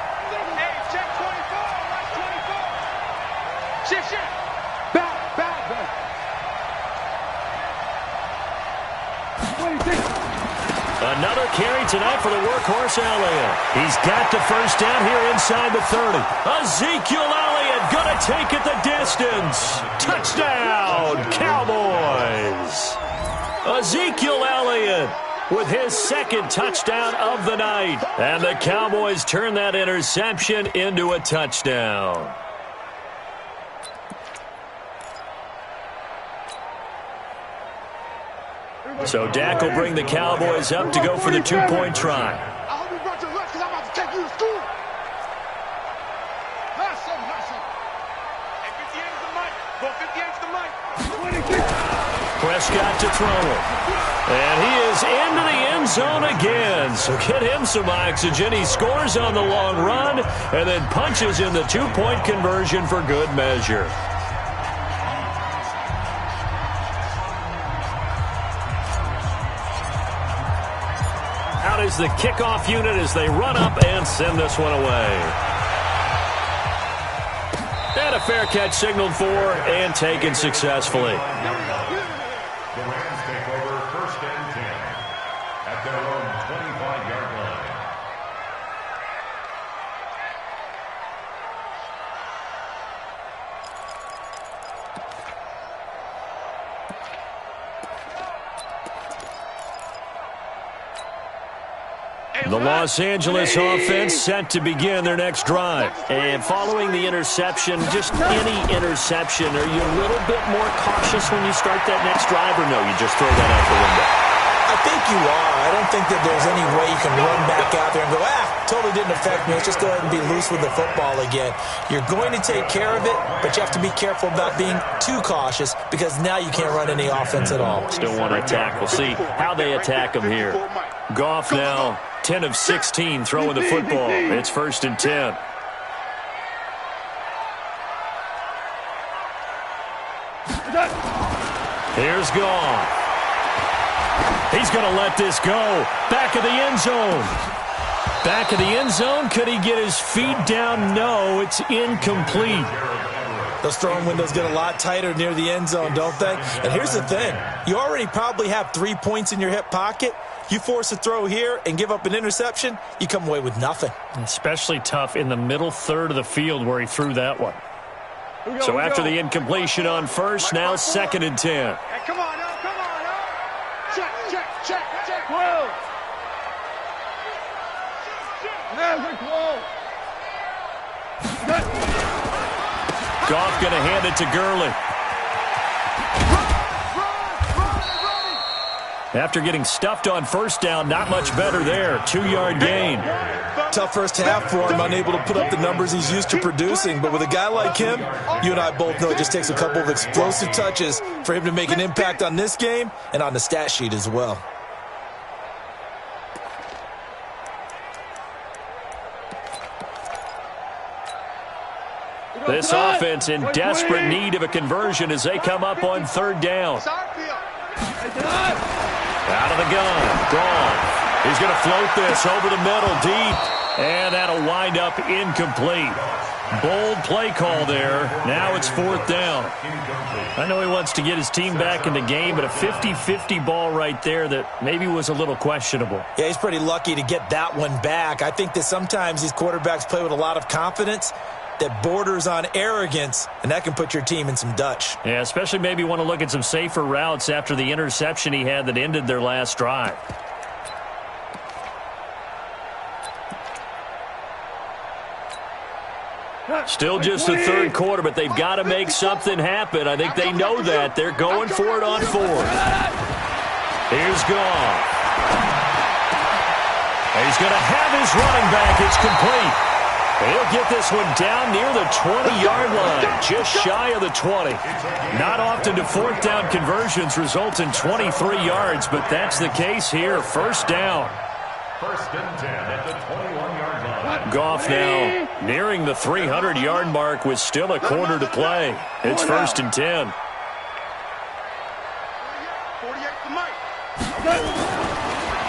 Another carry tonight for the workhorse Elliott. He's got the 1st down here inside the 30. Ezekiel Elliott going to take it the distance. Touchdown, Cowboys. Ezekiel Elliott with his 2nd touchdown of the night. And the Cowboys turn that interception into a touchdown. So Dak will bring the Cowboys up to go for the 2-point try. I hope you brought your lunch because I'm about to take you to school. Hey, 58 is the mic. Go 58 is the mic. Prescott to throw it. And he is into the end zone again. So get him some oxygen. He scores on the long run and then punches in the 2-point conversion for good measure. Out is is the kickoff unit as they run up and send this one away. And a fair catch signaled for and taken successfully. The Rams take over 1st and 10 at their own 25-yard line. The Los Angeles offense set to begin their next drive. And following the interception, just any interception, are you a little bit more cautious when you start that next drive, or no, you just throw that out the window? I think you are. I don't think that there's any way you can run back out there and go, totally didn't affect me. Let's just go ahead and be loose with the football again. You're going to take care of it, but you have to be careful about being too cautious because now you can't run any offense at all. Still want to attack. We'll see how they attack them here. Goff now 10 of 16 throwing the football. It's 1st and 10. Here's Goff. He's going to let this go. Back of the end zone. Back of the end zone. Could he get his feet down? No, it's incomplete. Those throwing windows get a lot tighter near the end zone, don't they? And here's the thing. You already probably have 3 points in your hip pocket. You force a throw here and give up an interception, you come away with nothing. Especially tough in the middle third of the field where he threw that one. So after the incompletion on first, now 2nd and 10. Hey, come on, now, come on, now. Check. 12. There's a 12. Goff going to hand it to Gurley. After getting stuffed on first down, not much better there. 2-yard gain. Tough first half for him, unable to put up the numbers he's used to producing. But with a guy like him, you and I both know it just takes a couple of explosive touches for him to make an impact on this game and on the stat sheet as well. This offense in desperate need of a conversion as they come up on 3rd down. Out of the gun. Goff. He's going to float this over the middle deep. And that'll wind up incomplete. Bold play call there. Now it's 4th down. I know he wants to get his team back in the game, but a 50-50 ball right there that maybe was a little questionable. Yeah, he's pretty lucky to get that one back. I think that sometimes these quarterbacks play with a lot of confidence that borders on arrogance, and that can put your team in some Dutch. Yeah, especially maybe want to look at some safer routes after the interception he had that ended their last drive. Still just the 3rd quarter, but they've got to make something happen. I think they know that. They're going for it on 4th. Here's Goff. He's going to have his running back. It's complete. He'll get this one down near the 20-yard line, just shy of the 20. Not often do 4th down conversions result in 23 yards, but that's the case here. 1st down. 1st and 10 at the 21-yard line. Goff now nearing the 300-yard mark with still a quarter to play. It's 1st and 10. 48 for Mike.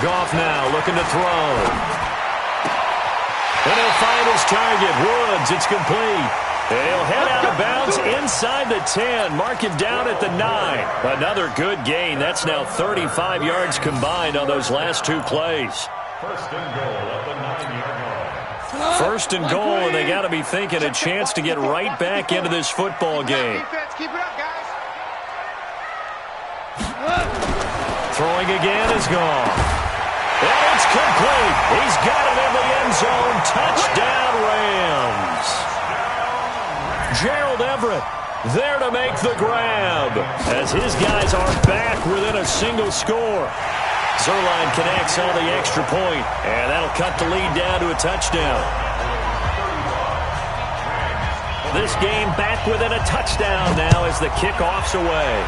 Goff now looking to throw. And he'll find his target, Woods. It's complete. And he'll head out of bounds inside the 10. Mark him down at the 9. Another good gain. That's now 35 yards combined on those last 2 plays. 1st and goal at the 9-yard line. 1st and goal, and they got to be thinking a chance to get right back into this football game. Defense, keep it up, guys. Throwing again is gone. And it's complete. He's got it in the end zone. Touchdown, Rams. Gerald Everett there to make the grab as his guys are back within a single score. Zerline connects on the extra point, and that'll cut the lead down to a touchdown. This game back within a touchdown now as the kickoff's away.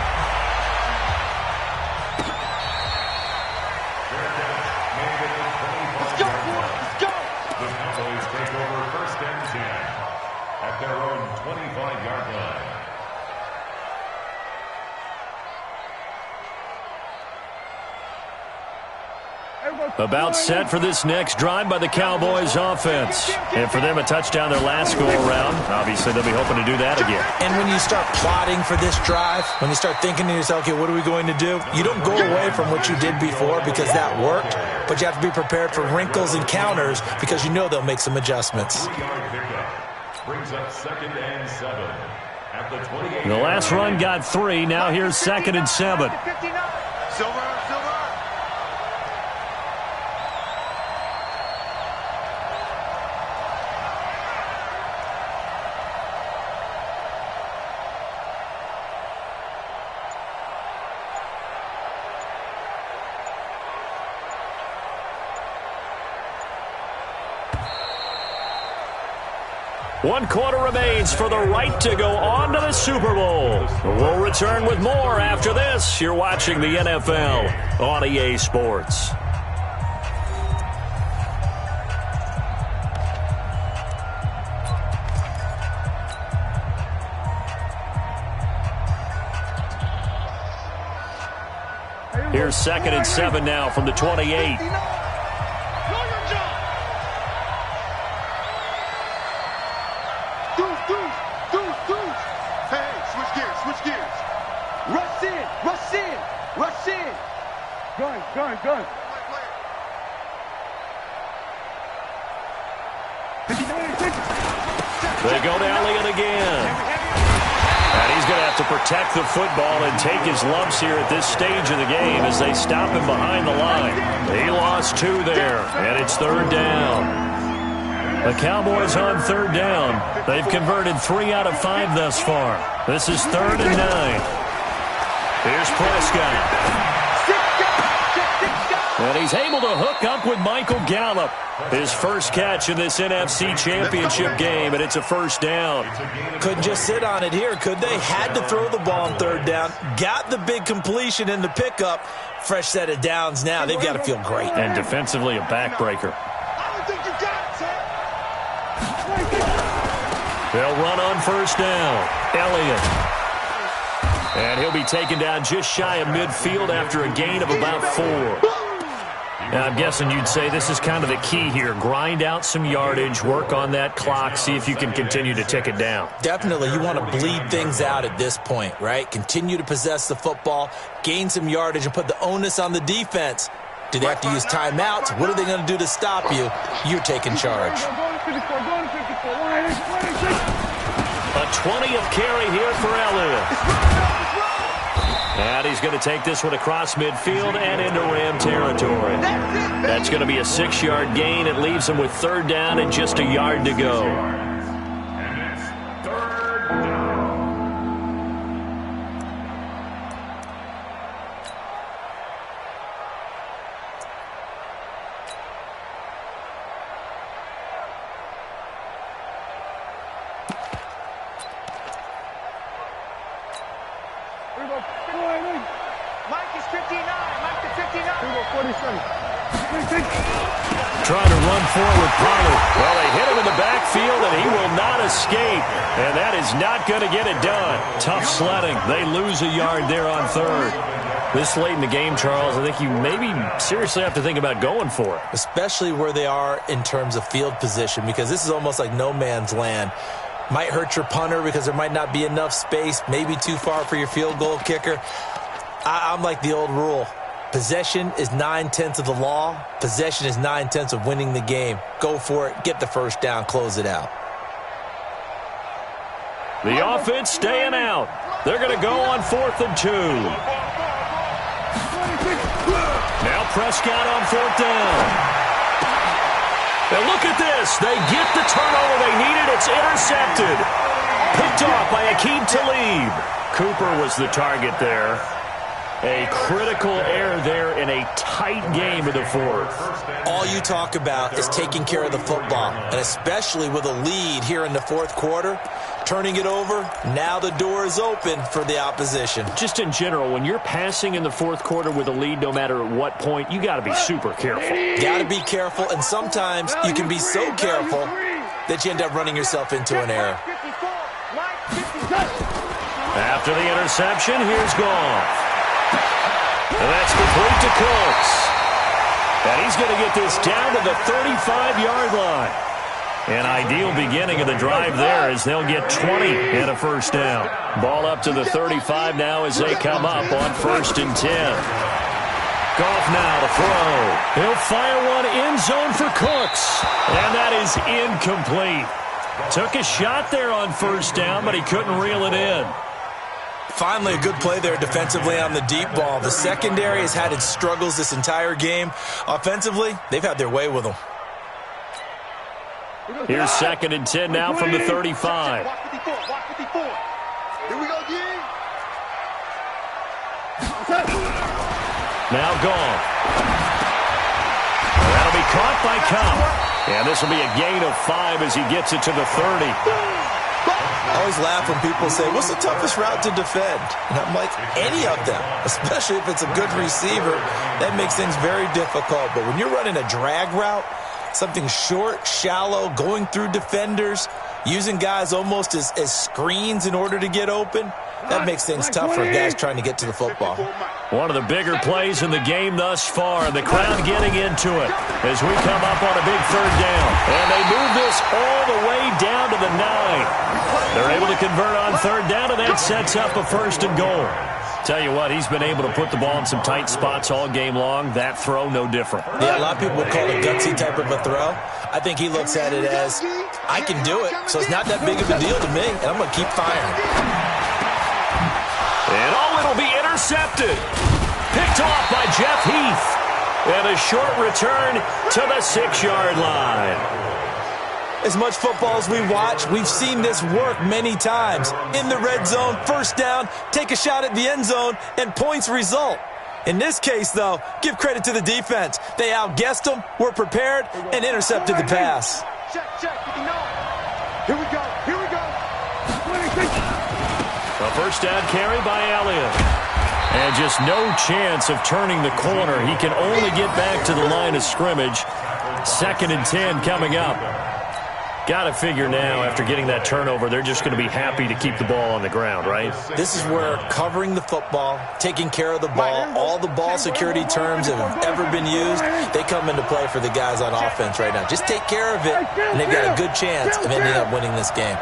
Their own 25-yard line. Everybody About set for this next drive by the Cowboys offense. And for them, a touchdown their last go-around. Obviously, they'll be hoping to do that again. And when you start plotting for this drive, when you start thinking to yourself, okay, what are we going to do? You don't go away from what you did before because that worked, but you have to be prepared for wrinkles and counters because you know they'll make some adjustments. Brings up 2nd and 7 at the 28. The last run got 3. Now here's 2nd and 7. Silver. One quarter remains for the right to go on to the Super Bowl. We'll return with more after this. You're watching the NFL on EA Sports. Here's 2nd and 7 now from the 28. Gun. They go to Elliott again. And he's going to have to protect the football and take his lumps here at this stage of the game as they stop him behind the line. He lost 2 there, and it's 3rd down. The Cowboys on 3rd down. They've converted 3 out of 5 thus far. This is 3rd and 9. Here's Prescott. And he's able to hook up with Michael Gallup. His first catch in this NFC Championship game, and it's a 1st down. Couldn't just sit on it here, could they? Had to throw the ball on 3rd down. Got the big completion in the pickup. Fresh set of downs now. They've got to feel great. And defensively, a backbreaker. They'll run on 1st down. Elliott. And he'll be taken down just shy of midfield after a gain of about 4. Now, I'm guessing you'd say this is kind of the key here. Grind out some yardage, work on that clock, see if you can continue to tick it down. Definitely. You want to bleed things out at this point, right? Continue to possess the football, gain some yardage, and put the onus on the defense. Do they have to use timeouts? What are they going to do to stop you? You're taking charge. A 20th carry here for Elliott. And he's going to take this one across midfield and into Ram territory. That's going to be a 6-yard gain. It leaves him with 3rd down and just a yard to go. And it's 3rd down. Mike is 59. Mike to 59. 47. Trying to run forward, Pollard. Well, they hit him in the backfield, and he will not escape. And that is not going to get it done. Tough sledding. They lose a yard there on 3rd. This late in the game, Charles, I think you maybe seriously have to think about going for it. Especially where they are in terms of field position, because this is almost like no man's land. Might hurt your punter because there might not be enough space, maybe too far for your field goal kicker. I'm like the old rule. Possession is 9/10 of the law. Possession is 9/10 of winning the game. Go for it. Get the 1st down. Close it out. The offense staying out. They're going to go on 4th and 2. Now Prescott on 4th down. Now look at this. They get the turnover they needed. It's intercepted. Picked off by Aqib Talib. Cooper was the target there. A critical error there in a tight game in the 4th. All you talk about is taking care of the football, and especially with a lead here in the 4th quarter, turning it over, now the door is open for the opposition. Just in general, when you're passing in the 4th quarter with a lead, no matter at what point, you got to be super careful. Got to be careful, and sometimes you can be so careful that you end up running yourself into an error. After the interception, here's Goff. And that's complete to Cooks. And he's going to get this down to the 35-yard line. An ideal beginning of the drive there as they'll get 20 and a first down. Ball up to the 35 now as they come up on 1st and 10. Goff now to throw. He'll fire one end zone for Cooks. And that is incomplete. Took a shot there on 1st down, but he couldn't reel it in. Finally, a good play there defensively on the deep ball. The secondary has had its struggles this entire game. Offensively, they've had their way with them. Here's 2nd and 10 now from the 35. Watch 54, watch 54. Here we go again. Now Goff. That'll be caught by Cobb. And this will be a gain of 5 as he gets it to the 30. I always laugh when people say, what's the toughest route to defend? And I'm like, any of them, especially if it's a good receiver. That makes things very difficult. But when you're running a drag route, something short, shallow, going through defenders, using guys almost as screens in order to get open, that makes things tough for guys trying to get to the football. One of the bigger plays in the game thus far. The crowd getting into it as we come up on a big 3rd down. And they move this all the way down to the 9. They're able to convert on 3rd down, and that sets up a 1st and goal. Tell you what, he's been able to put the ball in some tight spots all game long. That throw, no different. Yeah, a lot of people would call it a gutsy type of a throw. I think he looks at it as, I can do it, so it's not that big of a deal to me, and I'm going to keep firing. And it'll be intercepted. Picked off by Jeff Heath. And a short return to the 6-yard line. As much football as we watch, we've seen this work many times. In the red zone, 1st down, take a shot at the end zone, and points result. In this case, though, give credit to the defense. They outguessed them, were prepared, and intercepted the pass. Check, 59. Here we go, here we go. A 1st down carry by Elliott. And just no chance of turning the corner. He can only get back to the line of scrimmage. 2nd and 10 coming up. Got to figure now, after getting that turnover, they're just going to be happy to keep the ball on the ground, right? This is where covering the football, taking care of the ball, all the ball security terms that have ever been used, they come into play for the guys on offense right now. Just take care of it, and they've got a good chance of ending up winning this game.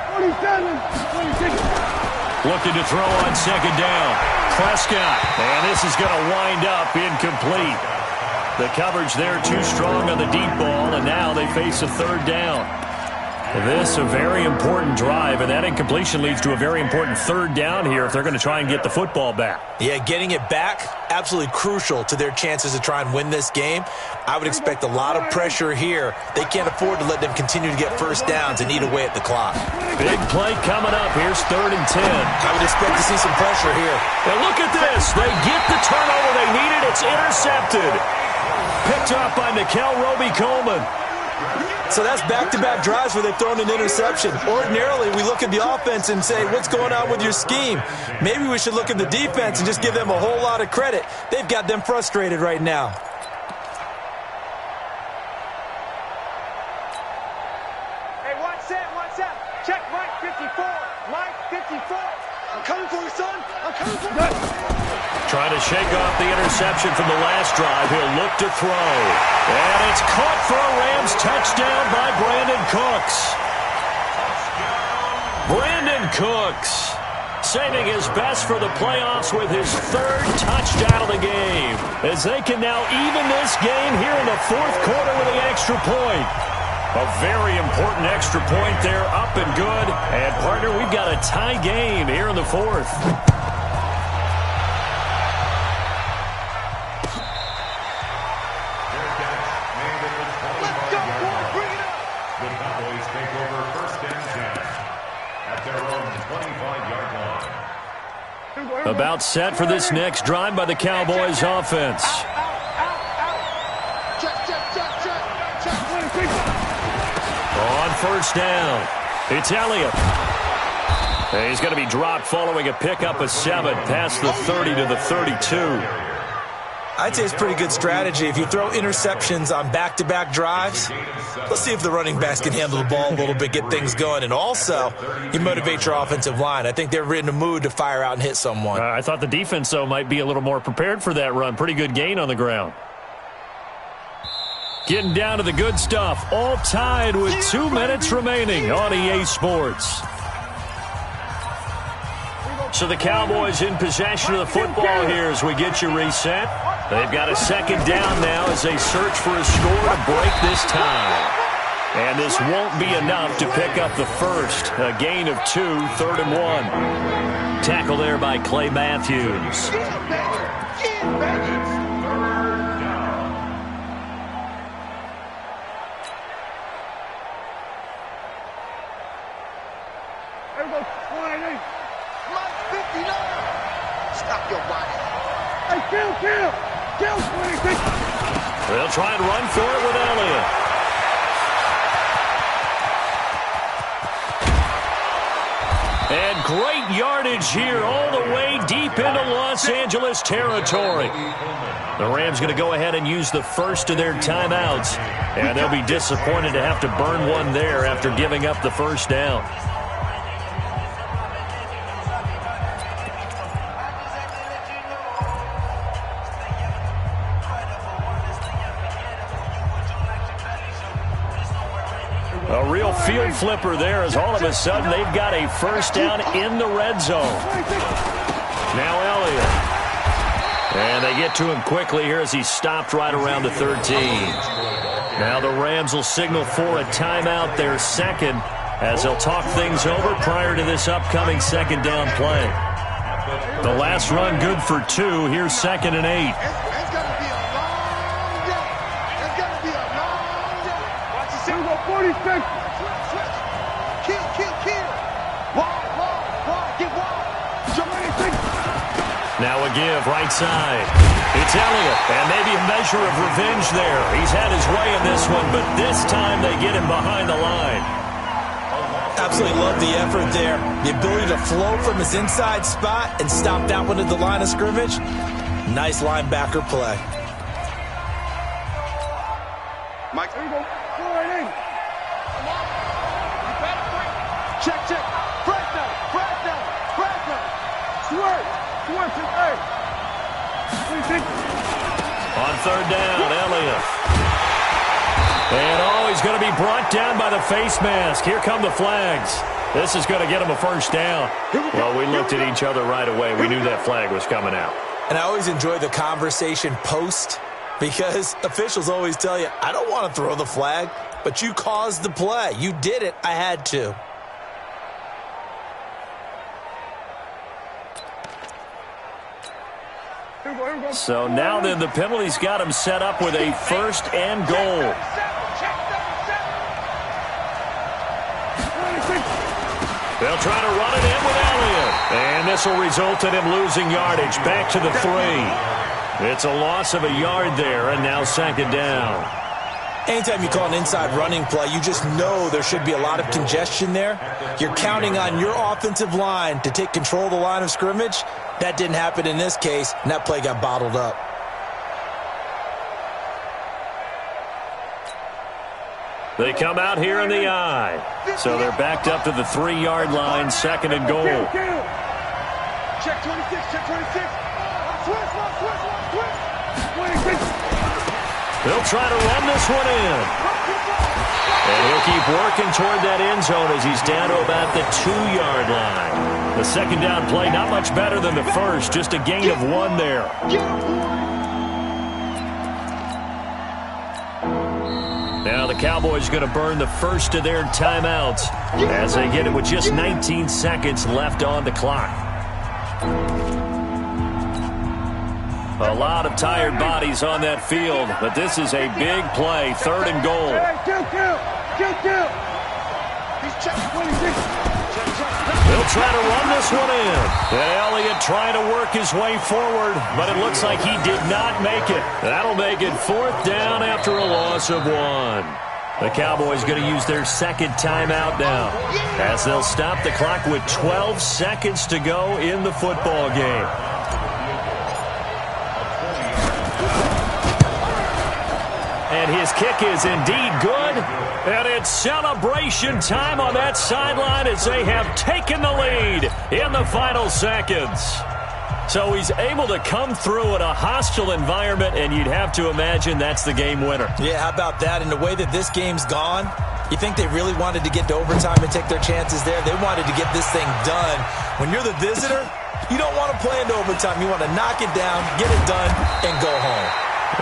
Looking to throw on 2nd down. Prescott, and this is going to wind up incomplete. The coverage there too strong on the deep ball, and now they face a 3rd down. This a very important drive, and that incompletion leads to a very important 3rd down here if they're going to try and get the football back. Yeah, getting it back, absolutely crucial to their chances to try and win this game. I would expect a lot of pressure here. They can't afford to let them continue to get 1st downs and eat away at the clock. Big play coming up. Here's 3rd and 10. I would expect to see some pressure here. And look at this. They get the turnover they needed. It's intercepted. Picked up by Nickel Roby-Coleman. So that's back-to-back drives where they've thrown an interception. Ordinarily, we look at the offense and say, what's going on with your scheme? Maybe we should look at the defense and just give them a whole lot of credit. They've got them frustrated right now. Hey, watch that. Check Mike 54. Mike 54. I'm coming for you, son. I'm coming for you. Trying to shake off the interception from the last drive. He'll look to throw. And it's caught for a Rams touchdown by Brandon Cooks. Brandon Cooks saving his best for the playoffs with his 3rd touchdown of the game, as they can now even this game here in the 4th quarter with an extra point. A very important extra point there, up and good. And, partner, we've got a tie game here in the 4th. The Cowboys take over 1st and 10 at their own 25-yard line. About set for this next drive by the Cowboys offense. On 1st down, it's Elliott. And he's going to be dropped following a pickup of 7 past the 30 to the 32. I'd say it's pretty good strategy. If you throw interceptions on back-to-back drives, let's see if the running backs can handle the ball a little bit, get things going. And also, you motivate your offensive line. I think they're in a mood to fire out and hit someone. I thought the defense, though, might be a little more prepared for that run. Pretty good gain on the ground. Getting down to the good stuff. All tied with 2 minutes remaining on EA Sports. So the Cowboys in possession of the football here as we get you reset. They've got a second down now as they search for a score to break this tie. And this won't be enough to pick up the first. A gain of 2, 3rd and 1. Tackle there by Clay Matthews. There we go. 1-8. Mike 59. Stop your body. Hey, kill. 26. They'll try and run for it with Elliott. And great yardage here all the way deep into Los Angeles territory. The Rams going to go ahead and use the first of their timeouts. And they'll be disappointed to have to burn one there after giving up the first down. A real field flipper there as all of a sudden they've got a first down in the red zone. Now Elliott. And they get to him quickly here as he's stopped right around the 13. Now the Rams will signal for a timeout, their second, as they'll talk things over prior to this upcoming second down play. The last run good for 2. Here's 2nd and 8. It's going to be a long day. It's going to be a long day. Watch this. Here we go. 46. Switch. Kill. Wide. Get wide. 26. Now a give right side. It's Elliott, and maybe a measure of revenge there. He's had his way in this one, but this time they get him behind the line. Absolutely love the effort there. The ability to flow from his inside spot and stop that one at the line of scrimmage. Nice linebacker play. Mike. Here we go. 4-8. Check. Break down. Swerve. 26. On 3rd down, Elliott. And he's going to be brought down by the face mask. Here come the flags. This is going to get him a first down. Well, we looked at each other right away. We knew that flag was coming out. And I always enjoy the conversation post because officials always tell you, I don't want to throw the flag, but you caused the play. You did it. I had to. So now then the penalty's got him set up with a 1st and goal. They'll try to run it in with Elliott. And this will result in him losing yardage back to the 3. It's a loss of a yard there, and now 2nd down. Anytime you call an inside running play, you just know there should be a lot of congestion there. You're counting on your offensive line to take control of the line of scrimmage. That didn't happen in this case, and that play got bottled up. They come out here in the eye. So they're backed up to the 3-yard line, 2nd and goal. Check 26. Switch. They'll try to run this one in. And he'll keep working toward that end zone as he's down to about the 2-yard line. The second down play, not much better than the first, just a gain of 1 there. Now the Cowboys going to burn the first of their timeouts as they get it with just 19 seconds left on the clock. A lot of tired bodies on that field, but this is a big play, 3rd and goal. Kill. He's checking 26. They'll try to run this one in. And Elliott trying to work his way forward, but it looks like he did not make it. That'll make it 4th down after a loss of 1. The Cowboys going to use their 2nd timeout now as they'll stop the clock with 12 seconds to go in the football game. And his kick is indeed good. And it's celebration time on that sideline as they have taken the lead in the final seconds. So he's able to come through in a hostile environment, and you'd have to imagine that's the game winner. Yeah, how about that? In the way that this game's gone, you think they really wanted to get to overtime and take their chances there? They wanted to get this thing done. When you're the visitor, you don't want to play into overtime. You want to knock it down, get it done, and go home.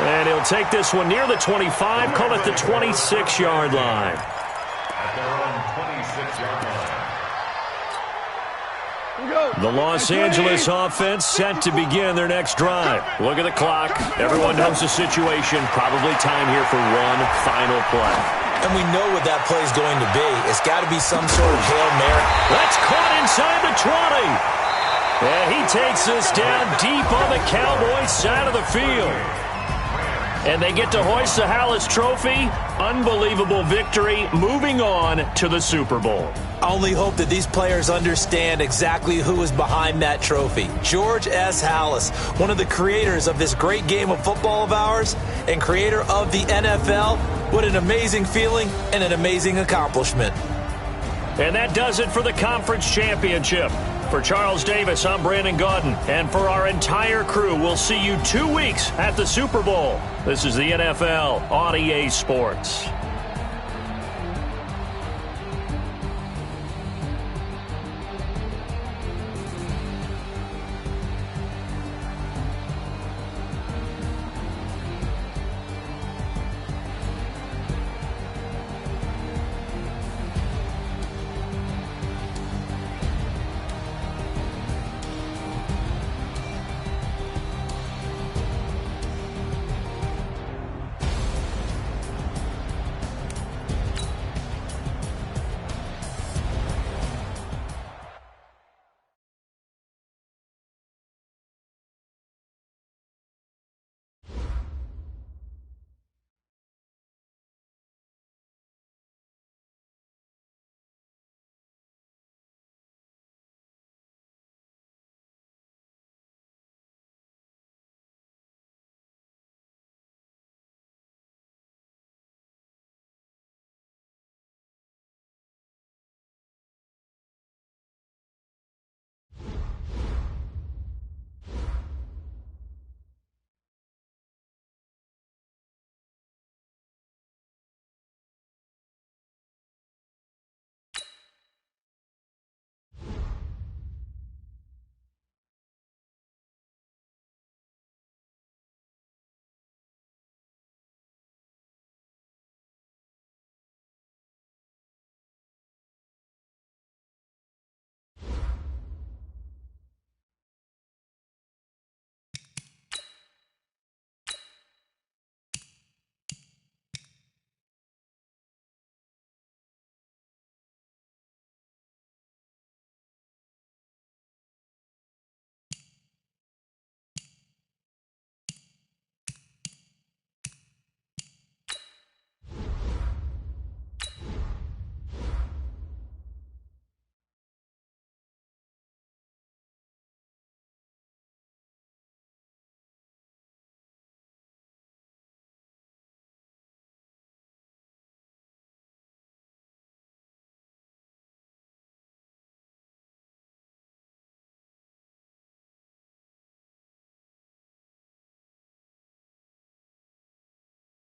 And he'll take this one near the 25, call it the 26-yard line. At their own 26-yard line. The Los Angeles offense set to begin their next drive. Look at the clock. Everyone knows the situation. Probably time here for one final play. And we know what that play is going to be. It's got to be some sort of Hail Mary. That's caught inside the 20. And he takes this down deep on the Cowboys side of the field. And they get to hoist the Hallis Trophy. Unbelievable victory, moving on to the Super Bowl. I only hope that these players understand exactly who is behind that trophy. George S. Hallis, one of the creators of this great game of football of ours and creator of the NFL. What an amazing feeling and an amazing accomplishment. And that does it for the conference championship. For Charles Davis, I'm Brandon Gaudin. And for our entire crew, we'll see you 2 weeks at the Super Bowl. This is the NFL on EA Sports.